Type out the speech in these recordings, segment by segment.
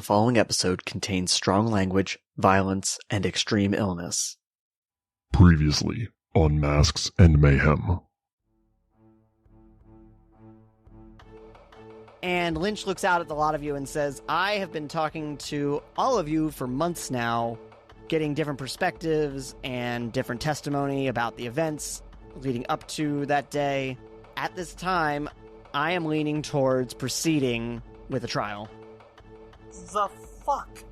The following episode contains strong language, violence, and extreme illness. Previously on Masks and Mayhem. And Lynch looks out at the lot of you and says, I have been talking to all of you for months now, getting different perspectives and different testimony about the events leading up to that day. At this time, I am leaning towards proceeding with a trial. The fuck?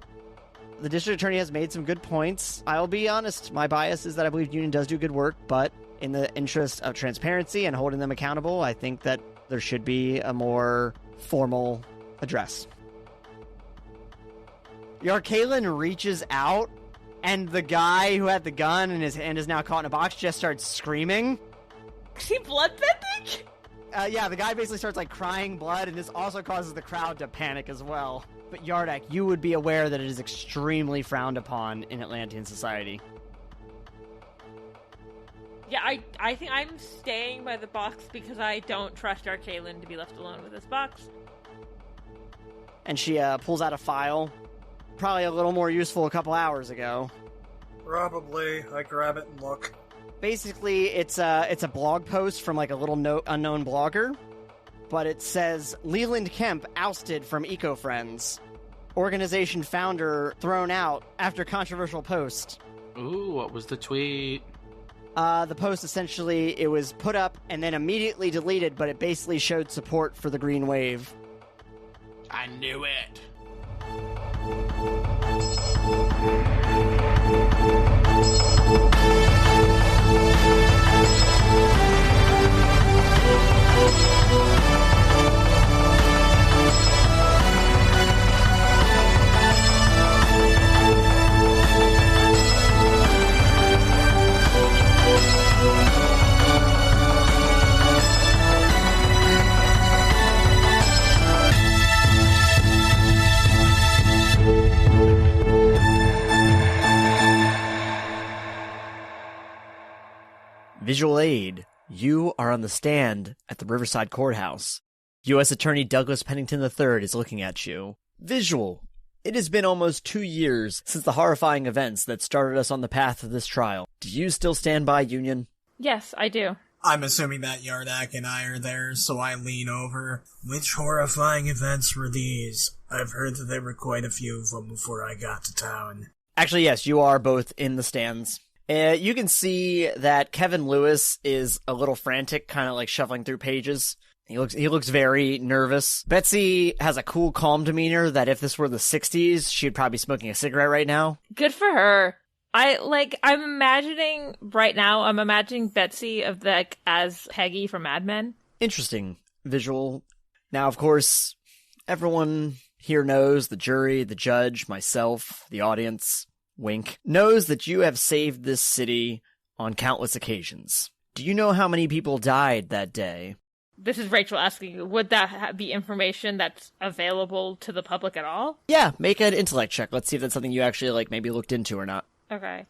The district attorney has made some good points. I'll be honest, my bias is that I believe Union does do good work, but in the interest of transparency and holding them accountable, I think that there should be a more formal address. Yarkalen reaches out, and the guy who had the gun in his hand is now caught in a box, just starts screaming. Is he bloodbending? Yeah, the guy basically starts, crying blood, and this also causes the crowd to panic as well. But Yardak, you would be aware that it is extremely frowned upon in Atlantean society. Yeah, I think I'm staying by the box because I don't trust Yarkalen to be left alone with this box. And she pulls out a file, probably a little more useful a couple hours ago. Probably. I grab it and look. Basically, it's a blog post from a little unknown blogger, but it says, Leland Kemp ousted from Eco-Friends. Organization founder thrown out after controversial post. Ooh, what was the tweet? The post, essentially, it was put up and then immediately deleted, but it basically showed support for the Green Wave. I knew it. Vizual Aid, you are on the stand at the Riverside Courthouse. U.S. Attorney Douglas Pennington III is looking at you. Visual, it has been almost 2 years since the horrifying events that started us on the path of this trial. Do you still stand by, Union? Yes, I do. I'm assuming that Yardak and I are there, so I lean over. Which horrifying events were these? I've heard that there were quite a few of them before I got to town. Actually, yes, you are both in the stands. You can see that Kevin Lewis is a little frantic, kind of shuffling through pages. He looks very nervous. Betsy has a cool, calm demeanor that if this were the 60s, she'd probably be smoking a cigarette right now. Good for her. I'm imagining Betsy of as Peggy from Mad Men. Interesting visual. Now, of course, everyone here knows, the jury, the judge, myself, the audience, wink, knows that you have saved this city on countless occasions. Do you know how many people died that day? This is Rachel asking, would that be information that's available to the public at all? Yeah, make an intellect check. Let's see if that's something you actually, maybe looked into or not. Okay.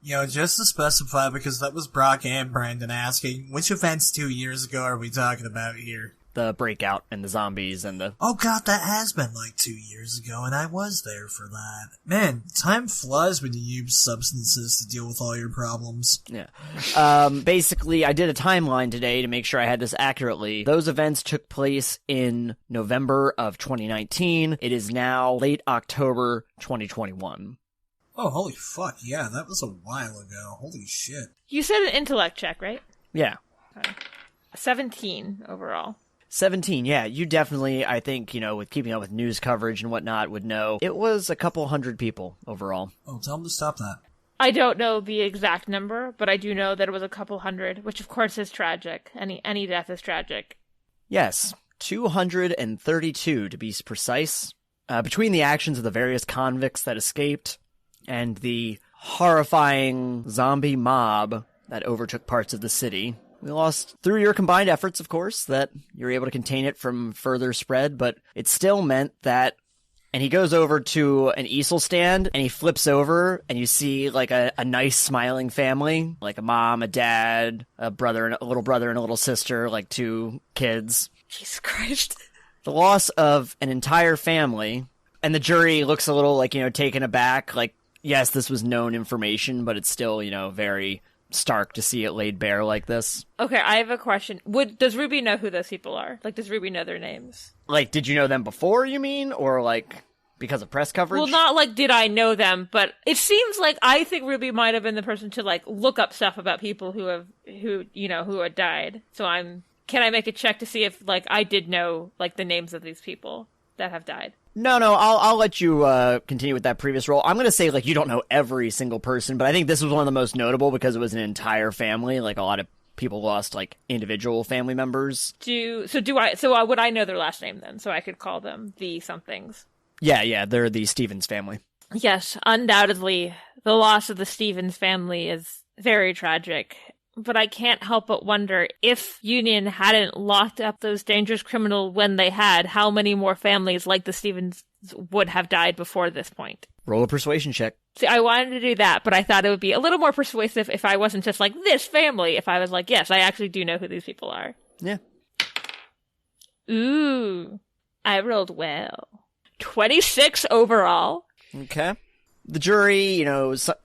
Just to specify, because that was Brock and Brandon asking, which events 2 years ago are we talking about here? The breakout and the zombies and the... Oh god, that has been 2 years ago, and I was there for that. Man, time flies when you use substances to deal with all your problems. Yeah. Basically, I did a timeline today to make sure I had this accurately. Those events took place in November of 2019. It is now late October 2021. Oh, holy fuck, yeah, that was a while ago. Holy shit. You said an intellect check, right? Yeah. Okay. 17 overall. 17, yeah. You definitely, I think, with keeping up with news coverage and whatnot, would know. It was a couple hundred people overall. Oh, tell them to stop that. I don't know the exact number, but I do know that it was a couple hundred, which of course is tragic. Any death is tragic. Yes, 232 to be precise. Between the actions of the various convicts that escaped and the horrifying zombie mob that overtook parts of the city, we lost, through your combined efforts, of course, that you're able to contain it from further spread, but it still meant that, and he goes over to an easel stand, and he flips over, and you see, a nice smiling family, a mom, a dad, a little brother and a little sister, 2 kids. Jesus Christ. The loss of an entire family And the jury looks a little like, taken aback. Like, yes, this was known information, but it's still, very stark to see it laid bare like this. Okay, I have a question. Does Ruby know who those people are? Like, does Ruby know their names? Like, did you know them before, you mean? Or, like, because of press coverage? Well, not like, did I know them, but it seems like I think Ruby might have been the person to, like, look up stuff about people who had died. So can I make a check to see if, like, I did know, like, the names of these people that have died? No, I'll let you continue with that previous role. I'm going to say, like, you don't know every single person, but I think this was one of the most notable because it was an entire family. Like, a lot of people lost, like, individual family members. Would I know their last name then? So I could call them the somethings? Yeah, they're the Stevens family. Yes, undoubtedly, the loss of the Stevens family is very tragic. But I can't help but wonder, if Union hadn't locked up those dangerous criminals when they had, how many more families like the Stevens would have died before this point? Roll a persuasion check. See, I wanted to do that, but I thought it would be a little more persuasive if I wasn't just like, this family. If I was like, yes, I actually do know who these people are. Yeah. Ooh, I rolled well. 26 overall. Okay. The jury,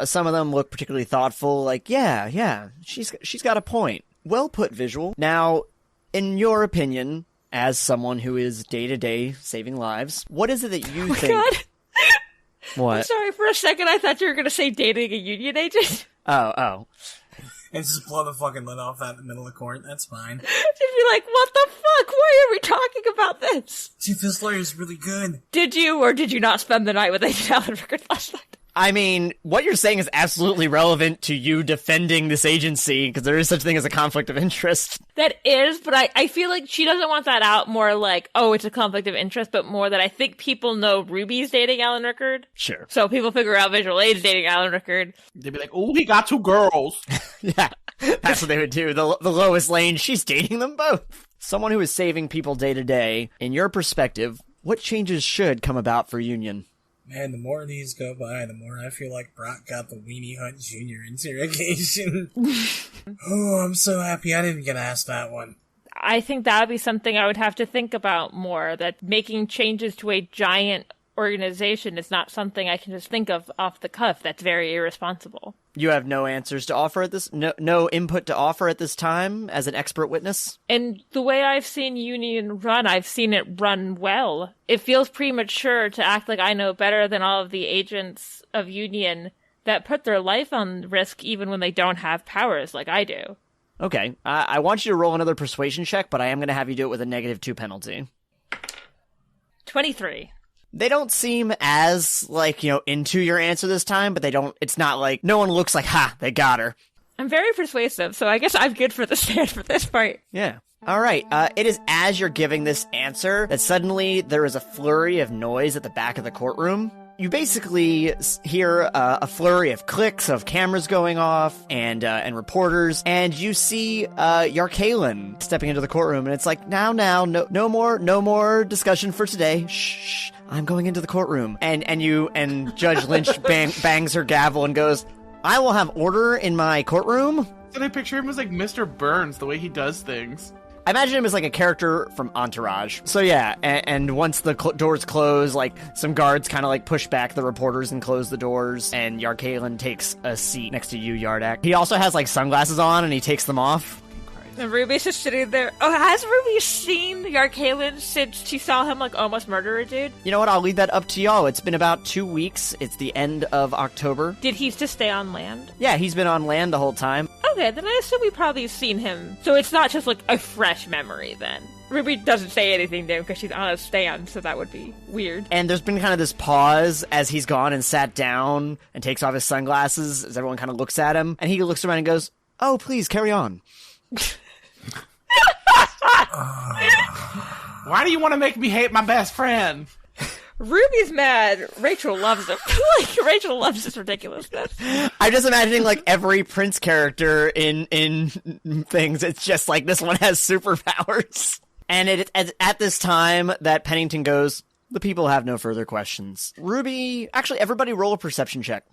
some of them look particularly thoughtful, like, yeah, she's got a point. Well put, Visual. Now, in your opinion, as someone who is day-to-day saving lives, what is it that you think... God. What? I'm sorry, for a second I thought you were going to say dating a Union agent. Oh. And just blow the fucking lid off that in the middle of court, that's fine. Just be like, what the fuck? Why are we talking about this? See, this lawyer's really good. Did you or did you not spend the night with AJ Eisen last night? I mean, what you're saying is absolutely relevant to you defending this agency, because there is such a thing as a conflict of interest. That is, but I feel like she doesn't want that out more like, oh, it's a conflict of interest, but more that I think people know Ruby's dating Alan Rickard. Sure. So people figure out Visual Aid's dating Alan Rickard. They'd be like, "Oh, he got 2 girls." Yeah, that's what they would do. The Lois Lane, she's dating them both. Someone who is saving people day to day, in your perspective, what changes should come about for Union? Man, the more these go by, the more I feel like Brock got the Weenie Hunt Jr. interrogation. Oh, I'm so happy I didn't get asked that one. I think that would be something I would have to think about more, that making changes to a giant organization is not something I can just think of off the cuff. That's very irresponsible. You have no answers to offer at this, no input to offer at this time as an expert witness? And the way I've seen Union run, I've seen it run well. It feels premature to act like I know better than all of the agents of Union that put their life on risk even when they don't have powers like I do. Okay, I want you to roll another persuasion check, but I am going to have you do it with a -2 penalty. 23. They don't seem as, into your answer this time, but it's not like, no one looks like, ha, they got her. I'm very persuasive, so I guess I'm good for the stand for this part. Yeah. All right, it is as you're giving this answer that suddenly there is a flurry of noise at the back of the courtroom. You basically hear a flurry of clicks of cameras going off and reporters, and you see Yarkalin stepping into the courtroom, and it's like, now, no more discussion for today. Shh, I'm going into the courtroom. And Judge Lynch bangs her gavel and goes, I will have order in my courtroom. And I picture him as like Mr. Burns, the way he does things. I imagine him as like a character from Entourage. So yeah, and once the doors close, like some guards kind of like push back the reporters and close the doors, and Yarkalin takes a seat next to you, Yardak. He also has like sunglasses on, and he takes them off. And Ruby's just sitting there. Oh, has Ruby seen Yarkalin since she saw him like almost murder a dude? You know what? I'll leave that up to y'all. It's been about 2 weeks. It's the end of October. Did he just stay on land? Yeah, he's been on land the whole time. Okay, then I assume we probably seen him. So it's not just like a fresh memory then. Ruby doesn't say anything to him because she's on a stand, so that would be weird. And there's been kind of this pause as he's gone and sat down and takes off his sunglasses as everyone kind of looks at him. And he looks around and goes, oh, please, carry on. Why do you want to make me hate my best friend? Ruby's mad. Rachel loves him. Rachel loves this ridiculousness. I'm just imagining like every Prince character in things. It's just like this one has superpowers. And at this time that Pennington goes, the people have no further questions. Ruby, actually, everybody roll a perception check.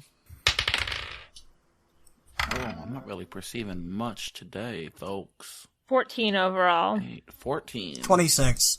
Oh, I'm not really perceiving much today, folks. 14 overall. 14. 26.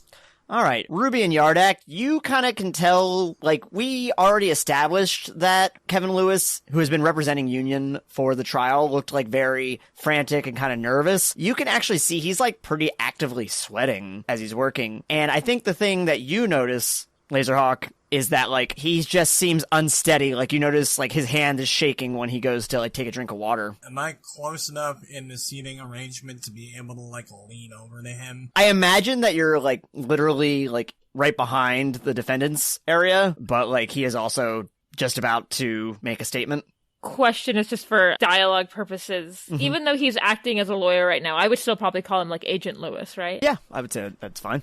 All right, Ruby and Yardak, you kind of can tell, like, we already established that Kevin Lewis, who has been representing Union for the trial, looked, like, very frantic and kind of nervous. You can actually see he's, like, pretty actively sweating as he's working. And I think the thing that you notice, Lazerhawk, is that, like, he just seems unsteady. Like, you notice, like, his hand is shaking when he goes to, like, take a drink of water. Am I close enough in the seating arrangement to be able to, like, lean over to him? I imagine that you're, like, literally, like, right behind the defendant's area, but, like, he is also just about to make a statement. Question is just for dialogue purposes. Mm-hmm. Even though he's acting as a lawyer right now, I would still probably call him, like, Agent Lewis, right? Yeah, I would say that's fine.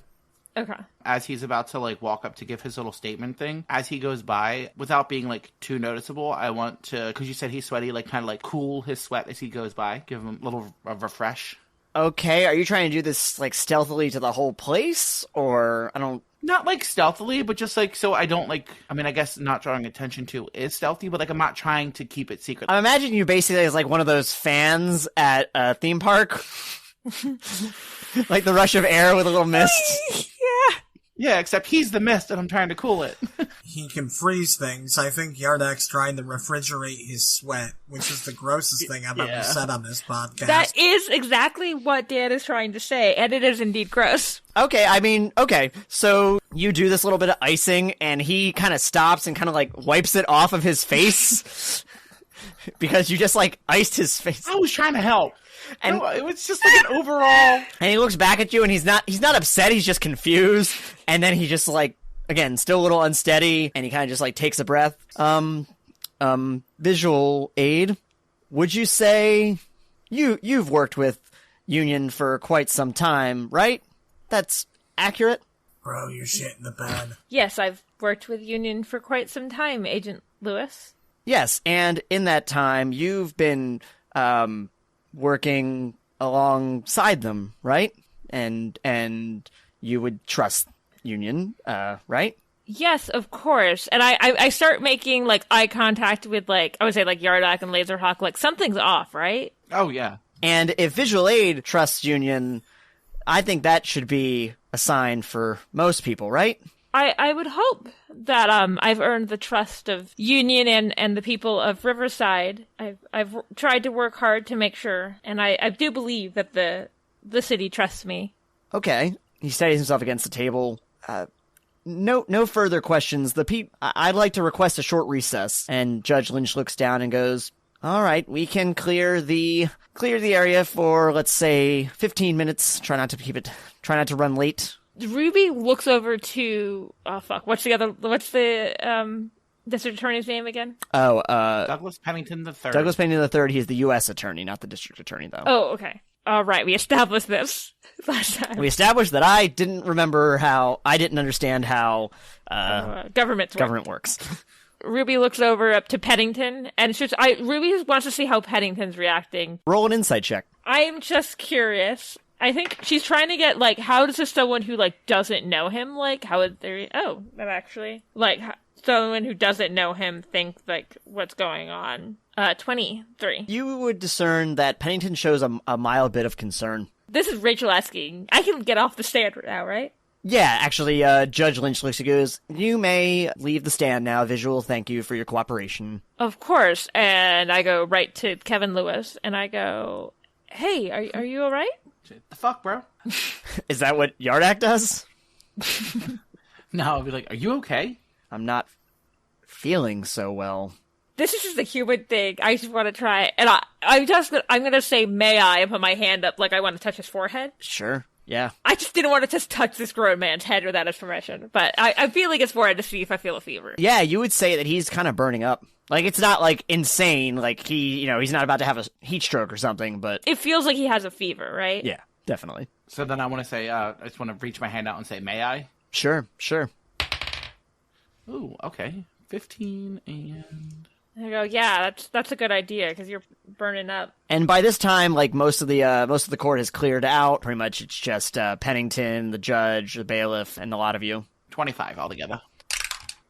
Okay. As he's about to, like, walk up to give his little statement thing, as he goes by, without being, like, too noticeable, I want to, because you said he's sweaty, like, kind of, like, cool his sweat as he goes by. Give him a little refresh. Okay, are you trying to do this, like, stealthily to the whole place? Or, I don't... Not, like, stealthily, but just, like, so I don't, like... I mean, I guess not drawing attention to is stealthy, but, like, I'm not trying to keep it secret. I imagine you basically as, like, one of those fans at a theme park. Like the rush of air with a little mist. Yeah, except he's the mist and I'm trying to cool it. He can freeze things. I think Yardak's trying to refrigerate his sweat, which is the grossest thing I've ever said on this podcast. That is exactly what Dan is trying to say, and it is indeed gross. Okay, I mean, okay, so you do this little bit of icing, and he kind of stops and kind of, like, wipes it off of his face. Because you just, like, iced his face. I was trying to help. And it was just like an overall. And he looks back at you, and he's not upset. He's just confused. And then he just, like, again, still a little unsteady, and he kind of just, like, takes a breath. Visual Aid, would you say you've worked with Union for quite some time, right? That's accurate. Bro, you're shit in the bed. Yes, I've worked with Union for quite some time, Agent Lewis. Yes, and in that time, you've been working alongside them, right? And you would trust Union, right? Yes, of course. And I start making, like, eye contact with, like, I would say, like, Yardak and Lazerhawk. Like, something's off, right? Oh, yeah. And if Visual Aid trusts Union, I think that should be a sign for most people, right? I would hope that I've earned the trust of Union and the people of Riverside. I've tried to work hard to make sure, and I do believe that the city trusts me. Okay. He steadies himself against the table. No further questions. I'd like to request a short recess. And Judge Lynch looks down and goes, all right, we can clear the area for, let's say, 15 minutes. Try not to run late. Ruby looks over to, what's the district attorney's name again? Douglas Pennington III. Douglas Pennington III, he's the U.S. attorney, not the district attorney, though. Oh, okay. All right, we established this last time. We established that I didn't understand how government works. Ruby looks over up to Pennington, and Ruby just wants to see how Pennington's reacting. Roll an insight check. I am just curious. I think she's trying to get, like, how does someone who, like, doesn't know him, like, how would they, that actually, like, someone who doesn't know him think, like, what's going on? 23. You would discern that Pennington shows a mild bit of concern. This is Rachel asking. I can get off the stand now, right? Yeah, actually, Judge Lynch looks and goes, you may leave the stand now, Visual. Thank you for your cooperation. Of course. And I go right to Kevin Lewis, and I go, hey, are you all right? The fuck, bro? Is that what Yardak does? No, I'll be like, are you okay? I'm not feeling so well. This is just a human thing. I just want to try it. And I'm going to say, may I, and put my hand up like I want to touch his forehead. Sure, yeah. I just didn't want to just touch this grown man's head without his permission. But I'm feeling his forehead to see if I feel a fever. Yeah, you would say that he's kind of burning up. Like, it's not, like, insane. Like, he's not about to have a heat stroke or something, but... It feels like he has a fever, right? Yeah, definitely. So then I want to say, I just want to reach my hand out and say, may I? Sure. Ooh, okay. 15 and... I go, yeah, that's a good idea, because you're burning up. And by this time, like, most of the court has cleared out. Pretty much it's just Pennington, the judge, the bailiff, and a lot of you. 25 altogether.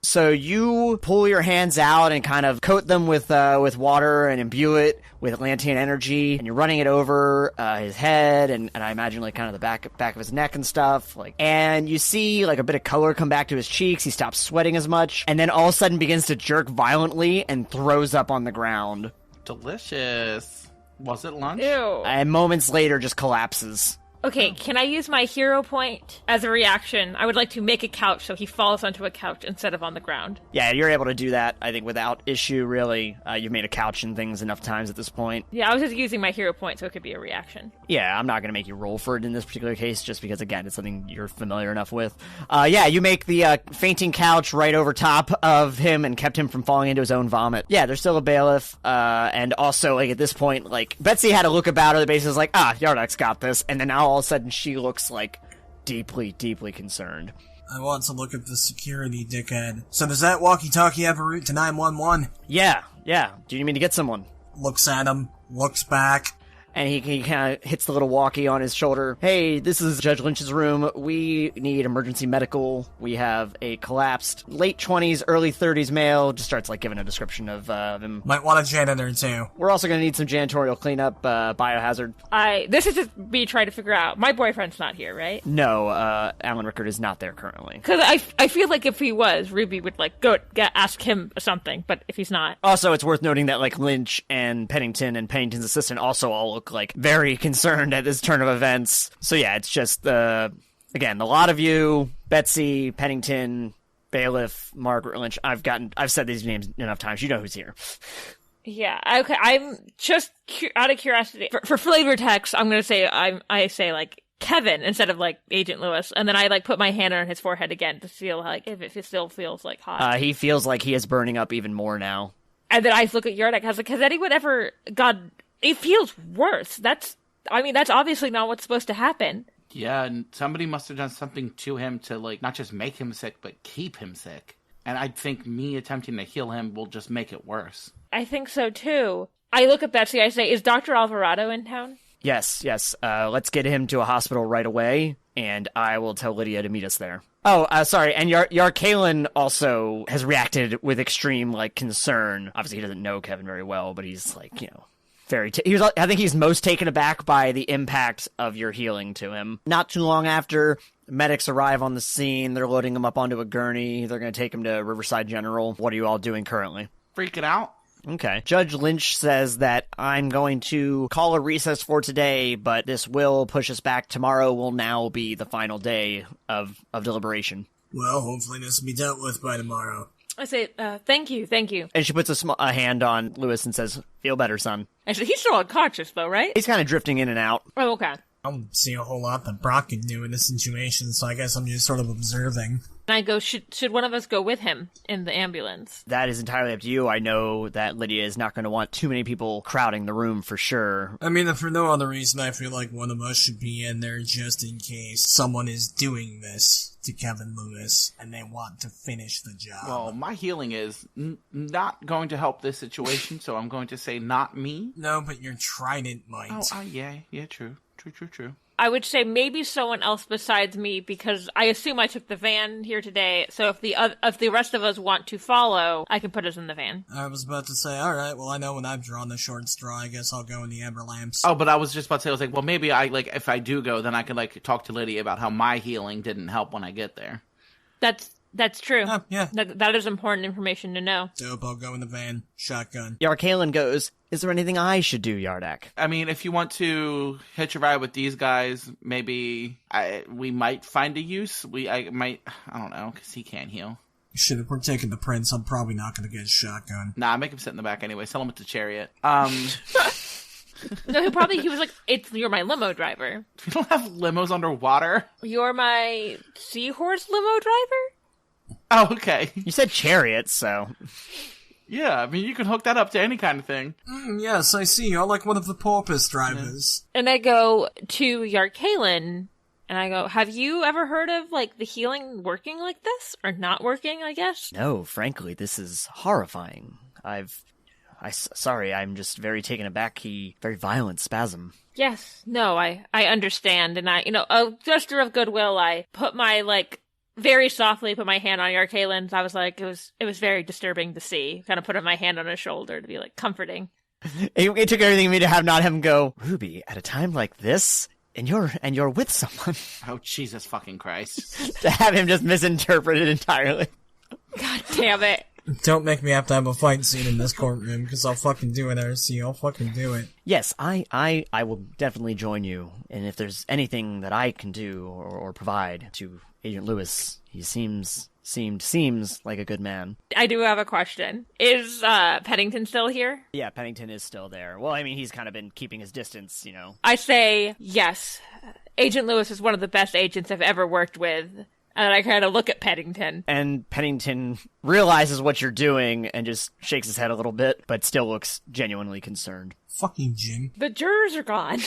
So you pull your hands out and kind of coat them with water and imbue it with Atlantean energy, and you're running it over his head and I imagine like kind of the back of his neck and stuff. And you see like a bit of color come back to his cheeks. He stops sweating as much, and then all of a sudden begins to jerk violently and throws up on the ground. Delicious. Was it lunch? Ew. And moments later just collapses. Okay, can I use my hero point as a reaction? I would like to make a couch so he falls onto a couch instead of on the ground. Yeah, you're able to do that, I think, without issue, really. You've made a couch and things enough times at this point. Yeah, I was just using my hero point so it could be a reaction. Yeah, I'm not going to make you roll for it in this particular case, just because, again, it's something you're familiar enough with. Yeah, you make the fainting couch right over top of him and kept him from falling into his own vomit. Yeah, there's still a bailiff, and also, like, at this point, like, Betsy had a look about her, the basis like, Yardak's got this, and then now all of a sudden she looks, like, deeply, deeply concerned. I want to look at the security, dickhead. So does that walkie-talkie have a route to 911? Yeah. Do you need me to get someone? Looks at him, looks back. And he kind of hits the little walkie on his shoulder. Hey, this is Judge Lynch's room. We need emergency medical. We have a collapsed late 20s, early 30s male. Just starts like giving a description of him. Might want a janitor too. We're also going to need some janitorial cleanup, biohazard. This is just me trying to figure out. My boyfriend's not here, right? No, Alan Rickard is not there currently. Because I feel like if he was, Ruby would like ask him something. But if he's not, also it's worth noting that like Lynch and Pennington's assistant also all look like very concerned at this turn of events. So yeah, it's just again, the lot of you, Betsy, Pennington, bailiff, Margaret Lynch. I've said these names enough times. You know who's here. Yeah. Okay. I'm just out of curiosity for flavor text. I'm gonna say I say like Kevin instead of like Agent Lewis, and then I like put my hand on his forehead again to feel like if it still feels like hot. He feels like he is burning up even more now. And then I look at Yardak. I was like, has anyone ever God? It feels worse. That's obviously not what's supposed to happen. Yeah, and somebody must have done something to him to, like, not just make him sick, but keep him sick. And I think me attempting to heal him will just make it worse. I think so, too. I look at Betsy, I say, is Dr. Alvarado in town? Yes. Let's get him to a hospital right away, and I will tell Lydia to meet us there. Oh, sorry, and Yarkalin also has reacted with extreme, like, concern. Obviously, he doesn't know Kevin very well, but he's, like, you know... I think he's most taken aback by the impact of your healing to him. Not too long after, medics arrive on the scene. They're loading him up onto a gurney. They're going to take him to Riverside General. What are you all doing currently? Freaking out. Okay. Judge Lynch says that I'm going to call a recess for today, but this will push us back. Tomorrow will now be the final day of deliberation. Well, hopefully this will be dealt with by tomorrow. I say, thank you. And she puts a hand on Lewis and says, feel better, son. Actually, he's still unconscious, though, right? He's kind of drifting in and out. Oh, okay. I don't see a whole lot that Brock can do in this situation, so I guess I'm just sort of observing. And I go, should one of us go with him in the ambulance? That is entirely up to you. I know that Lydia is not going to want too many people crowding the room for sure. I mean, if for no other reason, I feel like one of us should be in there just in case someone is doing this to Kevin Lewis and they want to finish the job. Well, my healing is not going to help this situation, so I'm going to say not me. No, but your trident might. Oh, yeah, true. I would say maybe someone else besides me, because I assume I took the van here today, so if the rest of us want to follow, I can put us in the van. I was about to say, alright, well I know when I've drawn the short straw, I guess I'll go in the Amber Lamps. Oh, but I was just about to say, I was like, well maybe if I do go, then I can talk to Lydia about how my healing didn't help when I get there. That's true. Yeah. That is important information to know. Dope, I'll go in the van. Shotgun. Yarkalin goes, is there anything I should do, Yardak? I mean, if you want to hitch a ride with these guys, maybe we might find a use. I don't know, because he can't heal. Shit, if we're taking the prince, I'm probably not going to get a shotgun. Nah, make him sit in the back anyway. Sell him it's a chariot. No, he was like, you're my limo driver. We don't have limos underwater. You're my seahorse limo driver? Oh, okay. You said chariots, so... Yeah, I mean, you can hook that up to any kind of thing. Yes, I see. You're like one of the porpoise drivers. And I go to Yarkalin, and I go, have you ever heard of, the healing working like this? Or not working, I guess? No, frankly, this is horrifying. Sorry, I'm just very taken aback. Very violent spasm. Yes, no, I understand. And a gesture of goodwill, I put my, very softly put my hand on Yarkalin's. I was like, it was very disturbing to see. Kind of putting my hand on his shoulder to be like comforting. It took everything in me to not have him go, Ruby, at a time like this, and you're with someone. Oh, Jesus fucking Christ. To have him just misinterpret it entirely. God damn it. Don't make me have to have a fight scene in this courtroom, because I'll fucking do it, RC. I'll fucking do it. Yes, I will definitely join you, and if there's anything that I can do or provide to Agent Lewis, he seems like a good man. I do have a question. Is Pennington still here? Yeah, Pennington is still there. Well, I mean, he's kind of been keeping his distance, you know. I say yes. Agent Lewis is one of the best agents I've ever worked with. And I kind of look at Pennington. And Pennington realizes what you're doing and just shakes his head a little bit, but still looks genuinely concerned. Fucking Jim. The jurors are gone.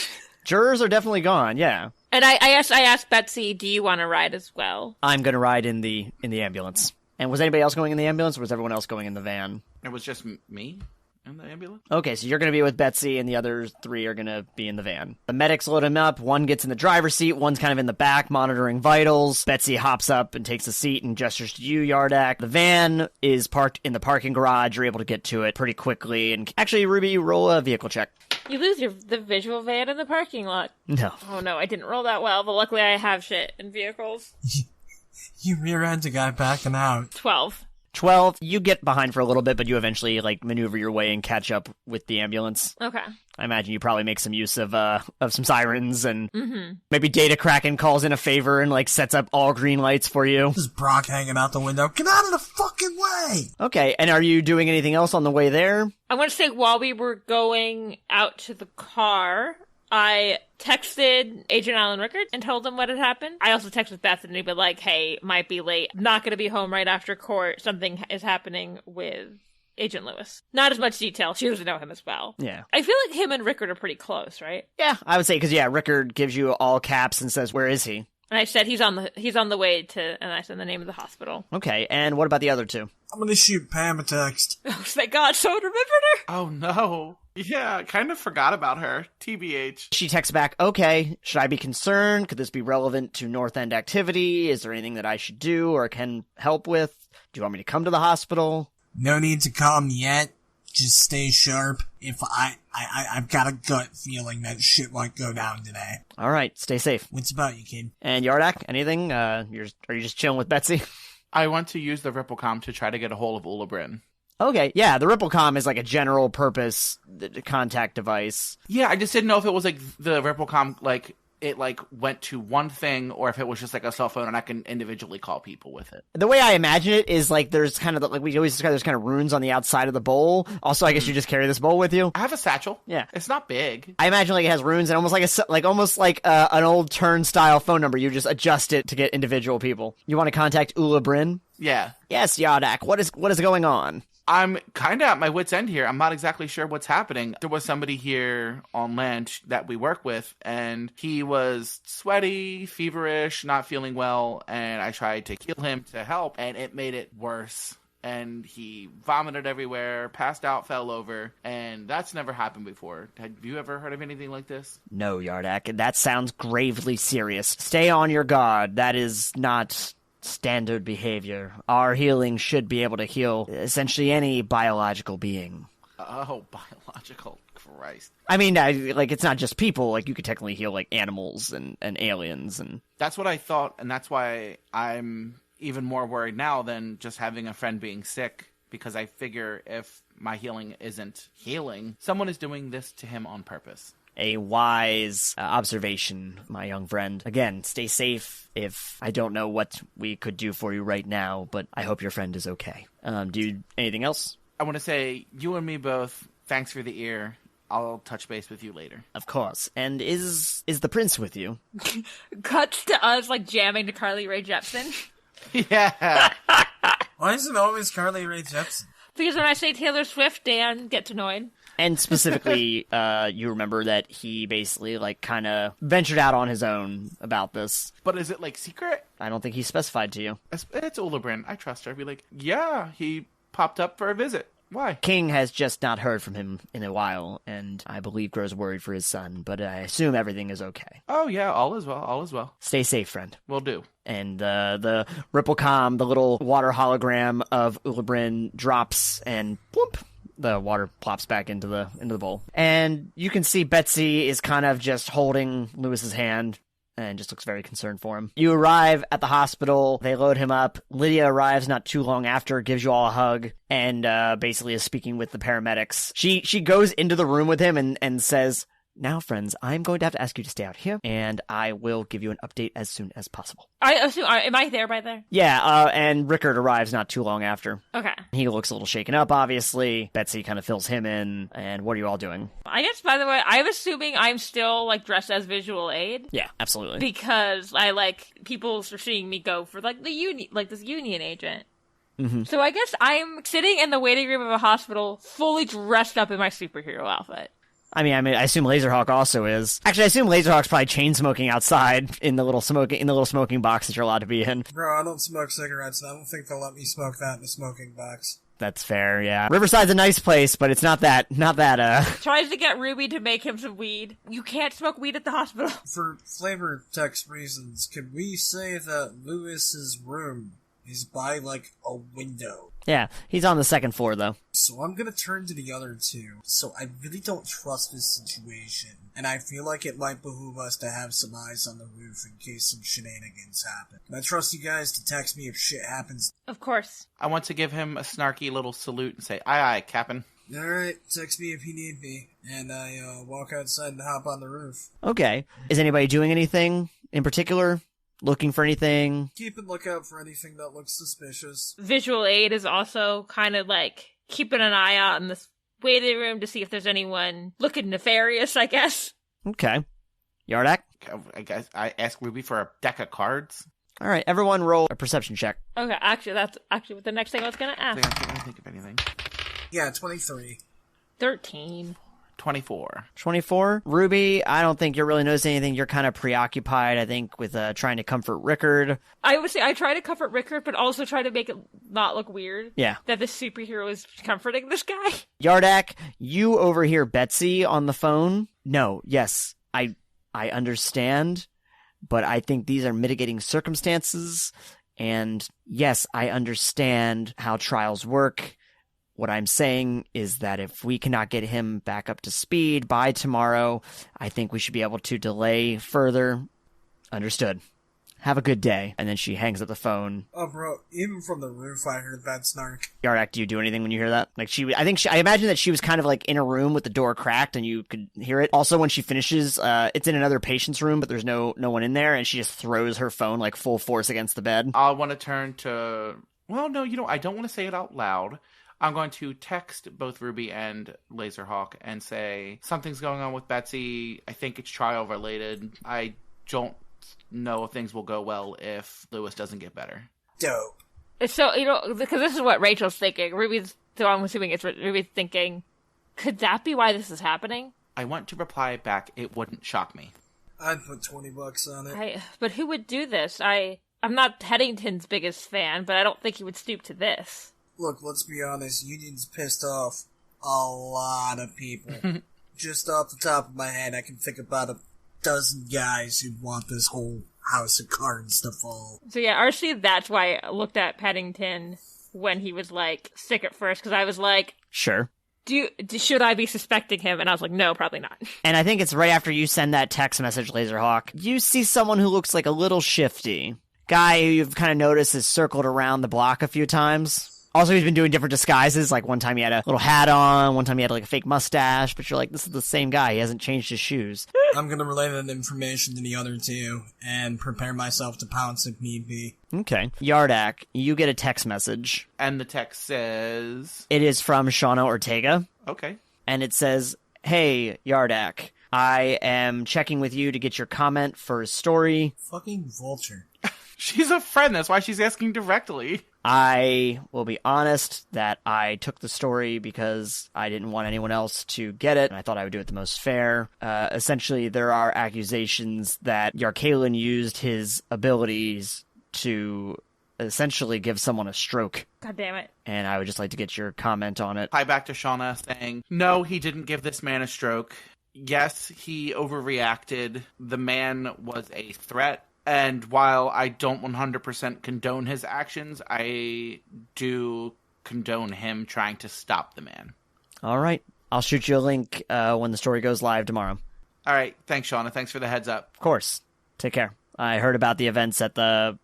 Jurors are definitely gone, yeah. And I asked Betsy, do you want to ride as well? I'm going to ride in the ambulance. And was anybody else going in the ambulance, or was everyone else going in the van? It was just me in the ambulance? Okay, so you're going to be with Betsy, and the other 3 are going to be in the van. The medics load him up. One gets in the driver's seat. One's kind of in the back, monitoring vitals. Betsy hops up and takes a seat and gestures to you, Yardak. The van is parked in the parking garage. You're able to get to it pretty quickly. And actually, Ruby, you roll a vehicle check. You lose the visual van in the parking lot. No. Oh no, I didn't roll that well, but luckily I have shit in vehicles. You rear-end a guy backing out. 12. 12, you get behind for a little bit, but you eventually, maneuver your way and catch up with the ambulance. Okay. I imagine you probably make some use of some sirens, and maybe Data Kraken calls in a favor and, sets up all green lights for you. There's Brock hanging out the window. Get out of the fucking way! Okay, and are you doing anything else on the way there? I want to say while we were going out to the car, I texted Agent Alan Rickard and told him what had happened. I also texted Bethany, but hey, might be late. Not going to be home right after court. Something is happening with Agent Lewis. Not as much detail. She doesn't know him as well. Yeah. I feel like him and Rickard are pretty close, right? Yeah, I would say, because, Rickard gives you all caps and says, where is he? And I said, he's on the way to, and I said the name of the hospital. Okay, and what about the other 2? I'm gonna shoot Pam a text. Oh, thank God, someone remembered her! Oh no. Yeah, I kind of forgot about her. TBH. She texts back, okay, should I be concerned? Could this be relevant to North End activity? Is there anything that I should do or can help with? Do you want me to come to the hospital? No need to come yet. Just stay sharp. If I've got a gut feeling that shit might go down today. All right, stay safe. What's about you, kid? And Yardak, anything? Are you just chilling with Betsy? I want to use the Ripplecom to try to get a hold of Ulabrin. Okay, yeah, the Ripplecom is a general purpose contact device. Yeah, I just didn't know if it was the Ripplecom, it went to one thing, or if it was just a cell phone and I can individually call people with it. The way I imagine it is there's kind of we always describe, there's kind of runes on the outside of the bowl. Also, I guess you just carry this bowl with you. I have a satchel. Yeah, it's not big. I imagine it has runes and almost like an old turnstile phone number. You just adjust it to get individual people. You want to contact Ulabrin? Yeah. Yes, Yardak. What is going on? I'm kind of at my wit's end here. I'm not exactly sure what's happening. There was somebody here on land that we work with, and he was sweaty, feverish, not feeling well, and I tried to heal him to help, and it made it worse. And he vomited everywhere, passed out, fell over, and that's never happened before. Have you ever heard of anything like this? No, Yardak. That sounds gravely serious. Stay on your guard. That is not standard behavior. Our healing should be able to heal essentially any biological being. Oh, biological. Christ. I mean, it's not just people. You could technically heal, animals and aliens. And that's what I thought, and that's why I'm even more worried now than just having a friend being sick, because I figure if my healing isn't healing, someone is doing this to him on purpose. A wise observation, my young friend. Again, stay safe. If I don't know what we could do for you right now, but I hope your friend is okay. Anything else? I want to say, you and me both, thanks for the ear. I'll touch base with you later. Of course. And is the prince with you? Cuts to us, jamming to Carly Rae Jepsen. Yeah. Why is it always Carly Rae Jepsen? Because when I say Taylor Swift, Dan gets annoyed. And specifically, you remember that he basically, kind of ventured out on his own about this. But is it, secret? I don't think he specified to you. It's Ulabrin. I trust her. I'd be yeah, he popped up for a visit. Why? King has just not heard from him in a while, and I believe grows worried for his son, but I assume everything is okay. Oh, yeah, all is well, all is well. Stay safe, friend. Will do. And the Ripplecom, the little water hologram of Ulibrin, drops and whoop, the water plops back into the bowl. And you can see Betsy is kind of just holding Lewis's hand and just looks very concerned for him. You arrive at the hospital. They load him up. Lydia arrives not too long after, gives you all a hug, and basically is speaking with the paramedics. She goes into the room with him and says, "Now, friends, I'm going to have to ask you to stay out here, and I will give you an update as soon as possible." I assume, am I there by there? Yeah, and Rickard arrives not too long after. Okay. He looks a little shaken up, obviously. Betsy kind of fills him in, and what are you all doing? I guess, by the way, I'm assuming I'm still, like, dressed as Visual Aid. Yeah, absolutely. Because I, like, people are seeing me go for, like, this union agent. Mm-hmm. So I guess I'm sitting in the waiting room of a hospital, fully dressed up in my superhero outfit. I I assume Lazerhawk also is. Actually, I assume Lazerhawk's probably chain smoking outside in the little smoking box that you're allowed to be in. Bro, I don't smoke cigarettes, and I don't think they'll let me smoke that in a smoking box. That's fair, yeah. Riverside's a nice place, but it's not that. Tries to get Ruby to make him some weed. You can't smoke weed at the hospital. For flavor text reasons, could we say that Lewis's room is by, like, a window? Yeah, he's on the second floor, though. So I'm gonna turn to the other two. So I really don't trust this situation, and I feel like it might behoove us to have some eyes on the roof in case some shenanigans happen. And I trust you guys to text me if shit happens. Of course. I want to give him a snarky little salute and say, aye, aye, Captain. Alright, text me if you need me. And I walk outside and hop on the roof. Okay. Is anybody doing anything in particular? Looking for anything? Keep a lookout for anything that looks suspicious. Visual Aid is also kind of like keeping an eye out in this waiting room to see if there's anyone looking nefarious, I guess. Okay. Yardak? I guess I ask Ruby for a deck of cards. All right, everyone roll a perception check. Okay, actually, that's actually the next thing I was going to ask. I can't think of anything. Yeah, 23. 13. 24. 24. Ruby, I don't think you're really noticing anything. You're kind of preoccupied, I think, with trying to comfort Rickard. I would say I try to comfort Rickard, but also try to make it not look weird. Yeah. That this superhero is comforting this guy. Yardak, you overhear Betsy on the phone. No, yes, I understand, but I think these are mitigating circumstances. And yes, I understand how trials work. What I'm saying is that if we cannot get him back up to speed by tomorrow, I think we should be able to delay further. Understood. Have a good day. And then she hangs up the phone. Oh, bro, even from the roof I heard that snark. Yardak, do you do anything when you hear that? Like I imagine that she was kind of like in a room with the door cracked and you could hear it. Also, when she finishes, it's in another patient's room, but there's no one in there, and she just throws her phone like full force against the bed. I want to turn to... Well, no, I don't want to say it out loud. I'm going to text both Ruby and Lazerhawk and say, something's going on with Betsy. I think it's trial related. I don't know if things will go well if Lewis doesn't get better. Dope. So, because this is what Rachel's thinking. So I'm assuming it's Ruby's thinking, could that be why this is happening? I want to reply back, it wouldn't shock me. I'd put $20 on it. But who would do this? I'm not Headington's biggest fan, but I don't think he would stoop to this. Look, let's be honest, Union's pissed off a lot of people. Just off the top of my head, I can think about a dozen guys who want this whole house of cards to fall. So yeah, RC, that's why I looked at Paddington when he was, like, sick at first, because I was like... Sure. Should I be suspecting him? And I was like, no, probably not. And I think it's right after you send that text message, Lazerhawk, you see someone who looks like a little shifty. Guy who you've kind of noticed has circled around the block a few times. Also, he's been doing different disguises. Like, one time he had a little hat on, one time he had, like, a fake mustache, but you're like, this is the same guy. He hasn't changed his shoes. I'm gonna relay that information to the other two, and prepare myself to pounce if need be. Okay. Yardak, you get a text message. And the text says... It is from Shauna Ortega. Okay. And it says, "Hey, Yardak, I am checking with you to get your comment for a story. Fucking vulture. She's a friend, that's why she's asking directly. I will be honest that I took the story because I didn't want anyone else to get it, and I thought I would do it the most fair. Essentially, there are accusations that Yarkalen used his abilities to essentially give someone a stroke. God damn it. And I would just like to get your comment on it. Hi back to Shauna saying, no, he didn't give this man a stroke. Yes, he overreacted. The man was a threat. And while I don't 100% condone his actions, I do condone him trying to stop the man. All right. I'll shoot you a link when the story goes live tomorrow. All right. Thanks, Shauna. Thanks for the heads up. Of course. Take care. I heard about the events at the